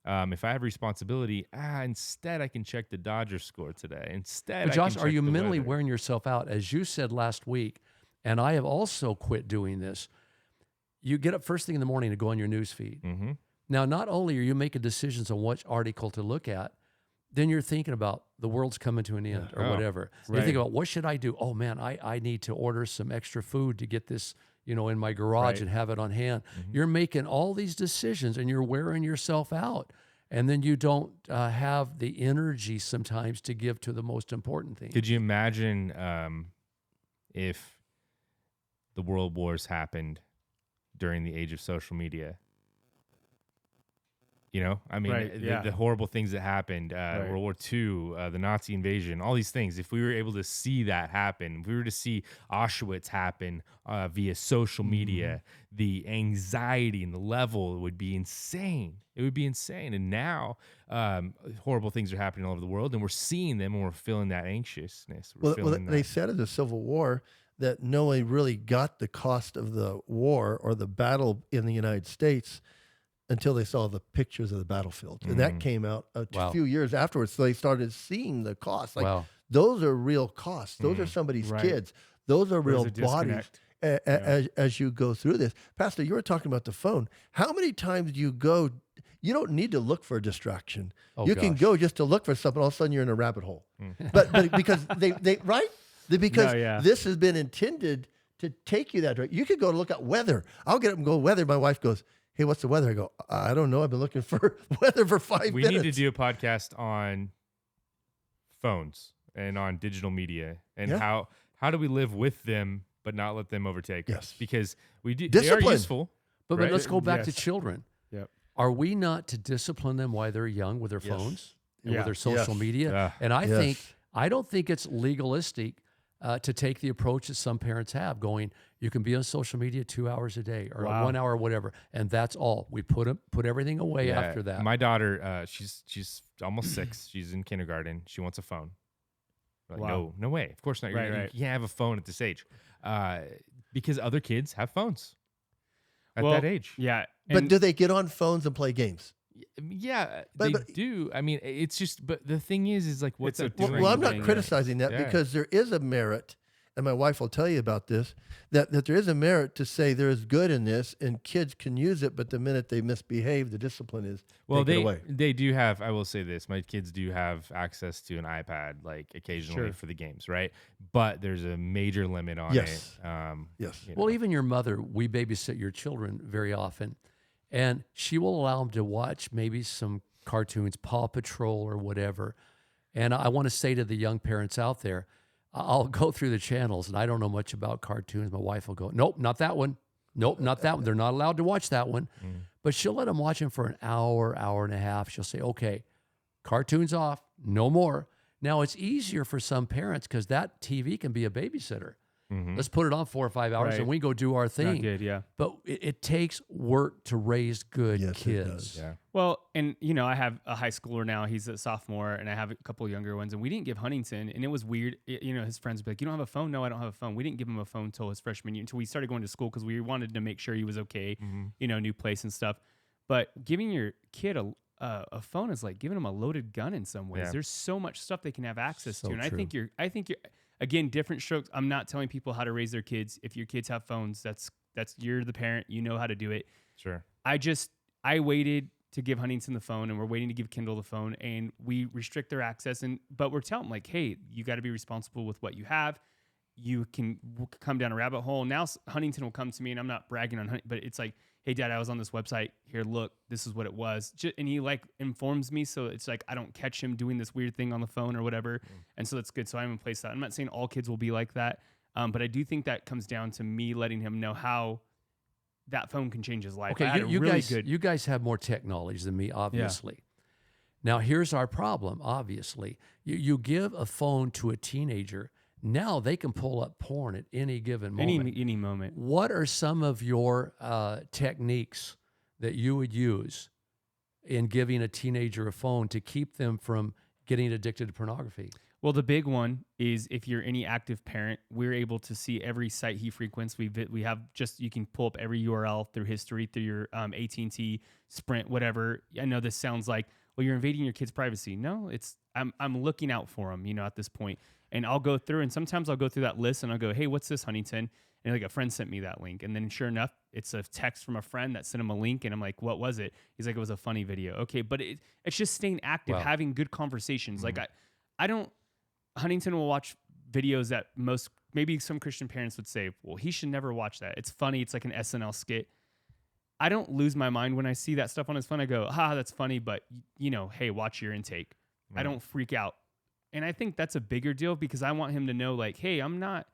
If I have responsibility, instead I can check the Dodgers score today. Instead, But I Josh, can are check you the mentally weather. wearing yourself out? As you said last week, and I have also quit doing this. You get up first thing in the morning to go on your news feed. Mhm. Now, not only are you making decisions on which article to look at, then you're thinking about the world's coming to an end or Oh, whatever. You're right. thinking about what should I do? Oh man, I need to order some extra food to get this, in my garage Right. and have it on hand. You're making all these decisions and you're wearing yourself out. And then you don't have the energy sometimes to give to the most important thing. Could you imagine if the world wars happened during the age of social media? Right, yeah. The horrible things that happened, Right. World War II, the Nazi invasion, all these things. If we were able to see that happen, if we were to see Auschwitz happen via social media, the anxiety and the level would be insane. It would be insane. And now horrible things are happening all over the world, and we're seeing them, and we're feeling that anxiousness. We're Well, feeling they that. said in the Civil War that no one really got the cost of the war or the battle in the United States until they saw the pictures of the battlefield. And that came out a Wow. few years afterwards. So they started seeing the costs. Like, Wow. those are real costs. Those are somebody's Right. kids. Those are real There's a bodies. disconnect. As you go through this. Pastor, you were talking about the phone. How many times do you go? You don't need to look for a distraction. Oh, you can gosh. go just to look for something. All of a sudden, you're in a rabbit hole. But because they right? Because No, yeah. this has been intended to take you that direction. You could go look at weather. I'll get up and go weather. My wife goes, "Hey, what's the weather?" I go, "I don't know. I've been looking for weather for 5 We minutes." need to do a podcast on phones and on digital media and Yeah. how do we live with them but not let them overtake us? Yes. Because they are Discipline. useful. But Right. let's go back to Yes. children. Yep. Are we not to discipline them while they're young with their Yes. phones and Yeah. with their social Yes. media? Yeah. And Yes. I don't think it's legalistic to take the approach that some parents have, going, you can be on social media 2 hours a day or Wow. 1 hour, whatever, and that's all. We put everything away Yeah. after that. My daughter, she's almost 6. She's in kindergarten. She wants a phone. We're like, Wow. no way. Of course not. Right, right. You can't have a phone at this age. Because other kids have phones at Well, that age. Yeah. But and- do they get on phones and play games? Yeah, But- they do. I mean, it's just, but the thing is like what It's a they're different doing. Well, I'm not thing, criticizing that Yeah. because there is a merit, and my wife will tell you about this, that there is a merit to say there is good in this and kids can use it, but the minute they misbehave, the discipline is Well, taken away. they do have. I will say this: my kids do have access to an iPad, like occasionally Sure. for the games, right? But there's a major limit on Yes. it. Yes. you Well, know. even your mother, we babysit your children very often, and she will allow them to watch maybe some cartoons, Paw Patrol or whatever. And I want to say to the young parents out there, I'll go through the channels, and I don't know much about cartoons. My wife will go, nope, not that one. Nope, not that one. They're not allowed to watch that one. But she'll let them watch them for an hour, hour and a half. She'll say, okay, cartoons off, no more. Now, it's easier for some parents because that TV can be a babysitter. Let's put it on 4 or 5 hours Right. and we go do our not thing. good. Yeah. But it takes work to raise good Yes, it kids. does. Yeah. Well, and I have a high schooler now. He's a sophomore, and I have a couple of younger ones. And we didn't give Huntington, and it was weird. His friends would be like, "You don't have a phone?" No, I don't have a phone. We didn't give him a phone until his freshman year, until we started going to school because we wanted to make sure he was okay. New place and stuff. But giving your kid a phone is like giving them a loaded gun in some ways. Yeah. There's so much stuff they can have access So to, and true. I think you're again different strokes. I'm not telling people how to raise their kids. If your kids have phones, that's you're the parent, you know how to do it. Sure. I waited to give Huntington the phone, and we're waiting to give Kindle the phone, and we restrict their access. But we're telling them, like, hey, you got to be responsible with what you have. You can come down a rabbit hole. Now Huntington will come to me, and I'm not bragging on Huntington, but it's like, hey, Dad, I was on this website. Here, look, this is what it was. And he like informs me, so it's like I don't catch him doing this weird thing on the phone or whatever. And so that's good. So I'm in place that. I'm not saying all kids will be like that, but I do think that comes down to me letting him know how that phone can change his life. Okay, you guys have more technology than me, obviously. Now, here's our problem, obviously. You give a phone to a teenager, now they can pull up porn at any given moment. Any moment. What are some of your techniques that you would use in giving a teenager a phone to keep them from getting addicted to pornography? Well, the big one is if you're any active parent, we're able to see every site he frequents. We have you can pull up every URL through history, through your AT&T, Sprint, whatever. I know this sounds like, well, you're invading your kid's privacy. No, I'm looking out for them, at this point. And I'll go through, and sometimes I'll go through that list and I'll go, hey, what's this, Huntington? And like a friend sent me that link. And then sure enough, it's a text from a friend that sent him a link. And I'm like, what was it? He's like, it was a funny video. Okay, but it's just staying active, having good conversations. Mm-hmm. Like I don't, Huntington will watch videos that maybe some Christian parents would say, well, he should never watch that. It's funny. It's like an SNL skit. I don't lose my mind when I see that stuff on his phone. I go, that's funny, but hey, watch your intake. I don't freak out. And I think that's a bigger deal because I want him to know, like, hey, I'm not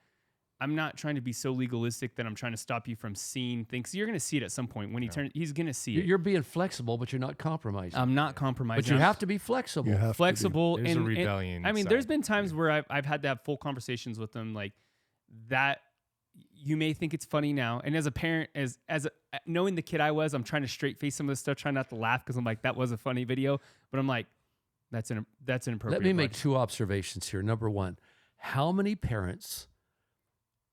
trying to be so legalistic that I'm trying to stop you from seeing things. You're going to see it at some point when he's going to see it. You're being flexible, but you're not compromising. I'm not compromising. But you have to be flexible. You have flexible. There's a rebellion. I mean, there's been times where I've had to have full conversations with them like that. You may think it's funny now. And as a parent, as knowing the kid I was, I'm trying to straight face some of this stuff, trying not to laugh because I'm like, that was a funny video. But I'm like, that's inappropriate. Let me make two observations here. Number one, how many parents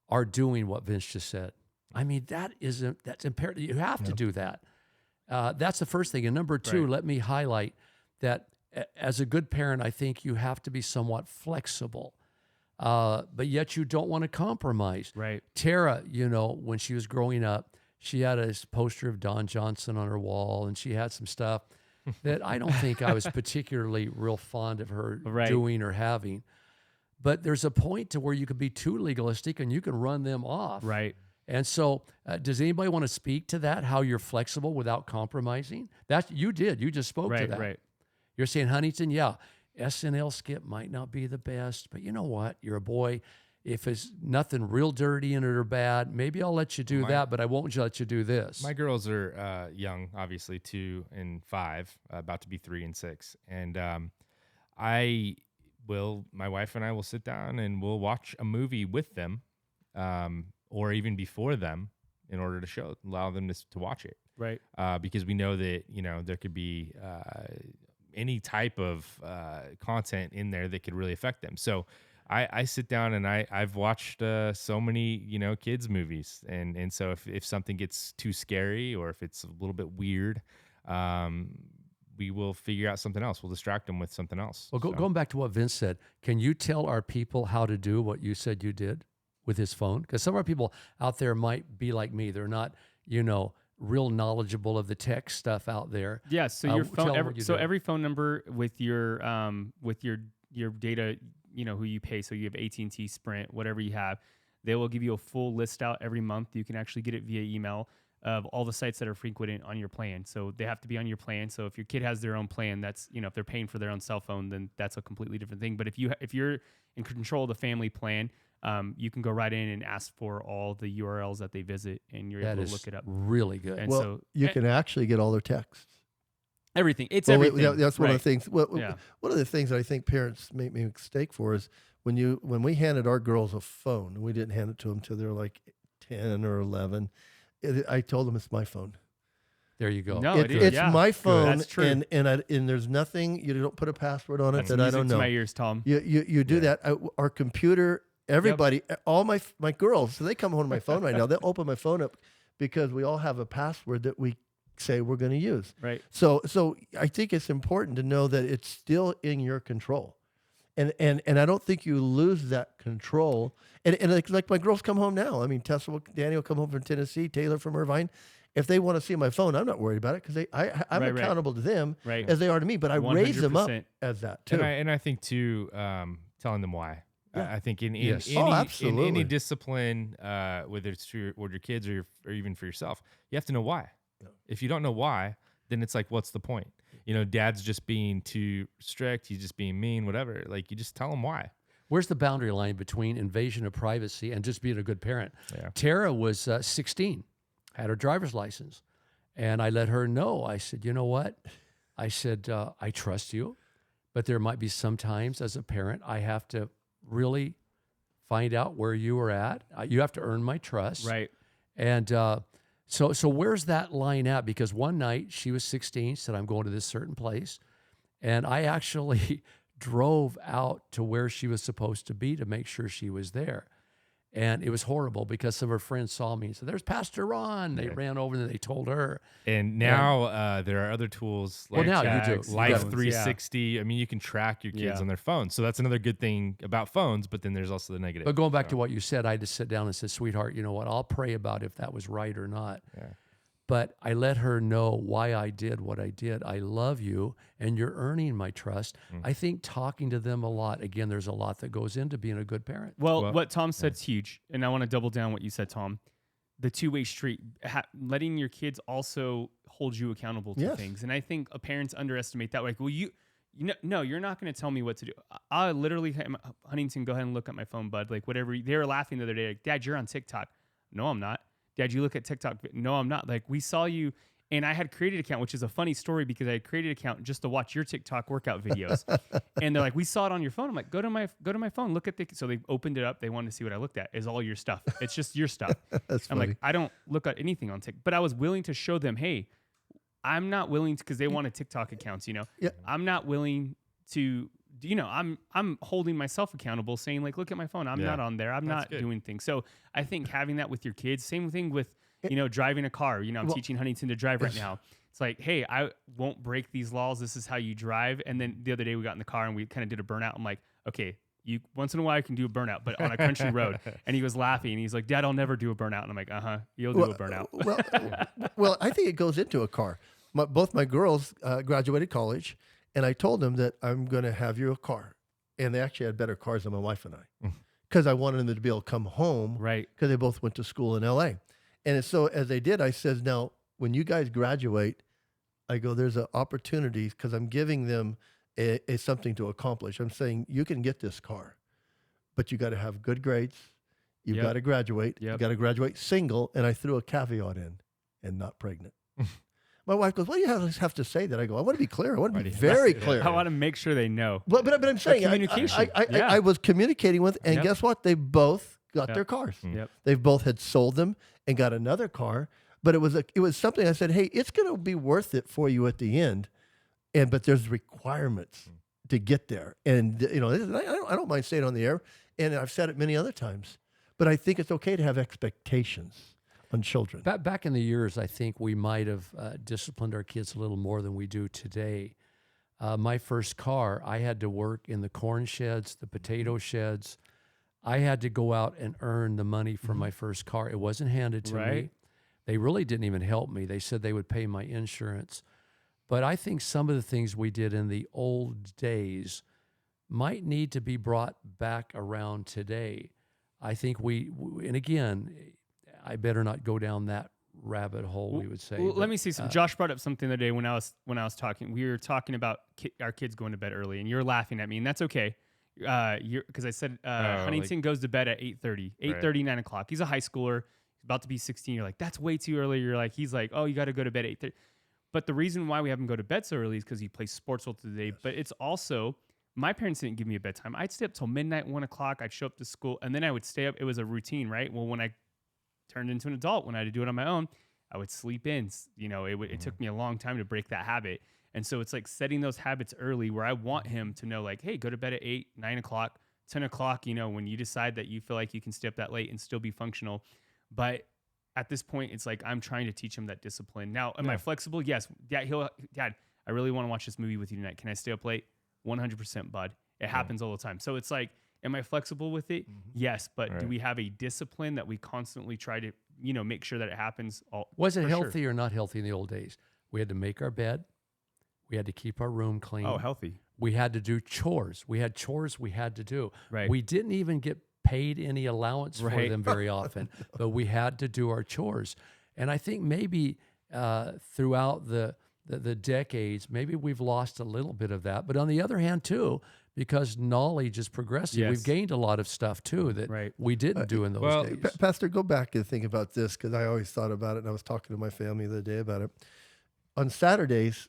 are doing what Vince just said? I mean, that's imperative. You have to do that. That's the first thing. And number two, let me highlight that as a good parent, I think you have to be somewhat flexible, but yet you don't want to compromise. Right. Tara, when she was growing up, she had a poster of Don Johnson on her wall, and she had some stuff that I don't think I was particularly real fond of her doing or having. But there's a point to where you can be too legalistic and you can run them off. Right. And so does anybody want to speak to that, how you're flexible without compromising? You just spoke to that. Right. You're saying, Huntington, SNL skit might not be the best, but you know what? You're a boy. If it's nothing real dirty in it or bad, maybe I'll let you do that, but I won't let you do this. My girls are young, obviously 2 and 5, about to be 3 and 6. And my wife and I will sit down and we'll watch a movie with them, or even before them, in order to allow them to watch it. Right. Because we know that, there could be any type of content in there that could really affect them. So I sit down and I've watched so many, kids movies. And so if something gets too scary or if it's a little bit weird, we will figure out something else. We'll distract them with something else. Well, going back to what Vince said, can you tell our people how to do what you said you did with his phone? Because some of our people out there might be like me. They're not, real knowledgeable of the tech stuff out there. Yeah. So your phone, every phone number with your data, who you pay. So you have AT&T, Sprint, whatever you have, they will give you a full list out every month. You can actually get it via email of all the sites that are frequented on your plan. So they have to be on your plan. So if your kid has their own plan, that's, if they're paying for their own cell phone, then that's a completely different thing. But if you're in control of the family plan, you can go right in and ask for all the URLs that they visit, and you're able to look it up. Really good. And well, you can actually get all their texts. Everything. It's everything. That's one of the things. One of the things that I think parents make a mistake for is when we handed our girls a phone, we didn't hand it to them till they're like 10 or 11. I told them it's my phone. There you go. No, it's my phone. Good. That's true. And there's nothing. You don't put a password on it that I don't know. To my ears, Tom. You do that. Our computer. Everybody, all my girls. So they come home to my phone right now. They'll open my phone up because we all have a password that we say we're going to use. Right. So I think it's important to know that it's still in your control. And I don't think you lose that control. And like my girls come home now. I mean, Danny will come home from Tennessee, Taylor from Irvine. If they want to see my phone, I'm not worried about it because I'm Right. accountable to them Right. as they are to me. But I raise them up 100%. as that too. And I think too, telling them why. Yeah. I think in Yes. any, Oh, in absolutely. any discipline, whether it's for your kids or even for yourself, you have to know why. Yeah. If you don't know why, then it's like, what's the point? You know, dad's just being too strict. He's just being mean, whatever. Like, you just tell him why. Where's the boundary line between invasion of privacy and just being a good parent? Yeah. Tara was 16, had her driver's license. And I let her know. I said, you know what? I said, I trust you, but there might be some times as a parent, I have to really find out where you are at. You have to earn my trust. Right. And so where's that line at? Because one night she was 16, said, I'm going to this certain place. And I actually drove out to where she was supposed to be to make sure she was there. And it was horrible because some of her friends saw me and said, there's Pastor Ron. They ran over and they told her. And now there are other tools like Well, now you do. Life Phones, 360. I mean, you can track your kids Yeah. on their phones. So that's another good thing about phones, but then there's also the negative. But going back to what you said, I just sit down and said, sweetheart, you know what? I'll pray about if that was right or not. Yeah. But I let her know why I did what I did. I love you, and you're earning my trust. I think talking to them a lot, again, there's a lot that goes into being a good parent. Well, what Tom said is huge, and I want to double down what you said, Tom. The two-way street, letting your kids also hold you accountable to Yes. things, and I think parents underestimate that. Like, well, no, you're not going to tell me what to do. I literally, Huntington, go ahead and look at my phone, bud. Like, whatever. They were laughing the other day. Like, Dad, you're on TikTok. No, I'm not. Dad, you look at TikTok. No, I'm not. Like, we saw you. And I had created an account, which is a funny story because I had created an account just to watch your TikTok workout videos. And they're like, we saw it on your phone. I'm like, go to my phone. Look at the. So they opened it up. They wanted to see what I looked at. Is all your stuff. It's just your stuff. That's I'm funny. like, I don't look at anything on TikTok. But I was willing to show them, hey, I'm not willing to, because they wanted TikTok accounts. You know, Yeah. I'm not willing to. You know, I'm holding myself accountable, saying like, look at my phone. I'm Yeah. not on there. I'm That's not good. doing things. So I think having that with your kids, same thing with, you know, driving a car. You know, I'm Well, teaching Huntington to drive right now. It's like, hey, I won't break these laws. This is how you drive. And then the other day we got in the car and we kind of did a burnout. I'm like, okay, you once in a while I can do a burnout, but on a country road. And he was laughing. He's like, Dad, I'll never do a burnout. And I'm like, you'll do a burnout. Well, I think it goes into a car. Both my girls graduated college, and I told them that I'm going to have you a car. And they actually had better cars than my wife and I, because I wanted them to be able to come home, Right. because they both went to school in L.A. And so as they did, I said, now, when you guys graduate, I go, there's an opportunity, because I'm giving them a something to accomplish. I'm saying, you can get this car, but you got to have good grades. You've Yep. got to graduate. You Yep. got to graduate single. And I threw a caveat in, and not pregnant. My wife goes, well, you have to say that. I go, I want to be clear. I want to be very clear. I want to make sure they know. But I'm saying, communication. I was communicating with, and Yep. guess what? They both got Yep. their cars. Yep. They both had sold them and got another car. But it was something I said, hey, it's going to be worth it for you at the end. But there's requirements to get there. And, you know, I don't mind saying it on the air. And I've said it many other times. But I think it's okay to have expectations on children. Back in the years, I think we might have disciplined our kids a little more than we do today. My first car, I had to work in the corn sheds, the potato sheds. I had to go out and earn the money for my first car. It wasn't handed to me. Right. They really didn't even help me. They said they would pay my insurance. But I think some of the things we did in the old days might need to be brought back around today. I think and again, I better not go down that rabbit hole, we would say. Well, but, let me see some. Josh brought up something the other day when I was talking. We were talking about our kids going to bed early, and you're laughing at me, and that's okay. Because I said Huntington goes to bed at 8:30, 8:30, 9 o'clock. He's a high schooler, he's about to be 16. You're like, that's way too early. You're like, he's like, oh, you got to go to bed at 8:30. But the reason why we have him go to bed so early is because he plays sports all through the day. Yes. But it's also, my parents didn't give me a bedtime. I'd stay up till midnight, 1 o'clock. I'd show up to school, and then I would stay up. It was a routine, right? Well, when I turned into an adult, when I had to do it on my own, I would sleep in. You know, it took me a long time to break that habit. And so it's like setting those habits early where I want him to know, like, hey, go to bed at 8, 9 o'clock, 10 o'clock, you know, when you decide that you feel like you can stay up that late and still be functional. But at this point, it's like I'm trying to teach him that discipline. Now, am I flexible? Yes. Dad, I really want to watch this movie with you tonight. Can I stay up late? 100%, bud. It happens all the time. So it's like, am I flexible with it? Yes, but do we have a discipline that we constantly try to, make sure that it happens? Was it for healthy sure. or not healthy in the old days? We had to make our bed. We had to keep our room clean. Oh, healthy. We had to do chores. We had chores we had to do. Right. We didn't even get paid any allowance for Right. them very often, but we had to do our chores. And I think maybe throughout the decades, maybe we've lost a little bit of that. But on the other hand, too, because knowledge is progressive, Yes. we've gained a lot of stuff too that Right. we didn't do in those well, days. Pastor, go back and think about this, because I always thought about it, and I was talking to my family the other day about it. On Saturdays,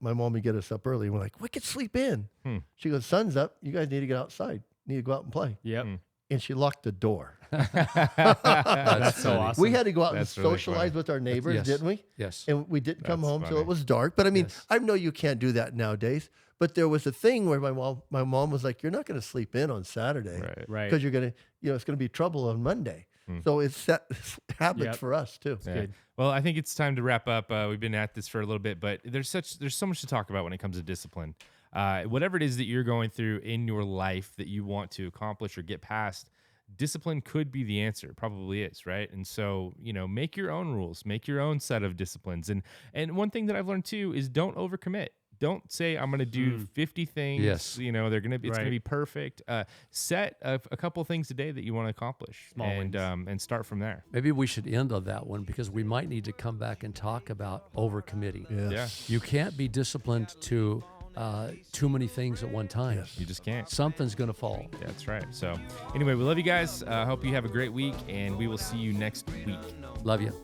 my mom would get us up early, and we're like, we could sleep in. She goes, sun's up. You guys need to get outside. Need to go out and play. Yep. And she locked the door. That's so funny. awesome. We had to go out That's and really socialize funny. with our neighbors, Yes. didn't we? Yes. And we didn't come That's home till funny. it was dark. But I mean, Yes. I know you can't do that nowadays. But there was a thing where my mom was like, "You're not going to sleep in on Saturday, Right. Right. Because you're going to, it's going to be trouble on Monday." So it's set habits Yep. for us too. Yeah. good. Well, I think it's time to wrap up. We've been at this for a little bit, but there's so much to talk about when it comes to discipline. Whatever it is that you're going through in your life that you want to accomplish or get past, discipline could be the answer. It probably is, right? And so, make your own rules, make your own set of disciplines. And one thing that I've learned too is don't overcommit. Don't say I'm going to do 50 things. Yes. They're going to be, it's going Right. to be perfect. Set a couple things a day that you want to accomplish, Small wins. and start from there. Maybe we should end on that one because we might need to come back and talk about overcommitting. Yes. You can't be disciplined to too many things at one time. You just can't. Something's going to fall. That's right. So anyway, we love you guys. Hope you have a great week, and we will see you next week. Love you.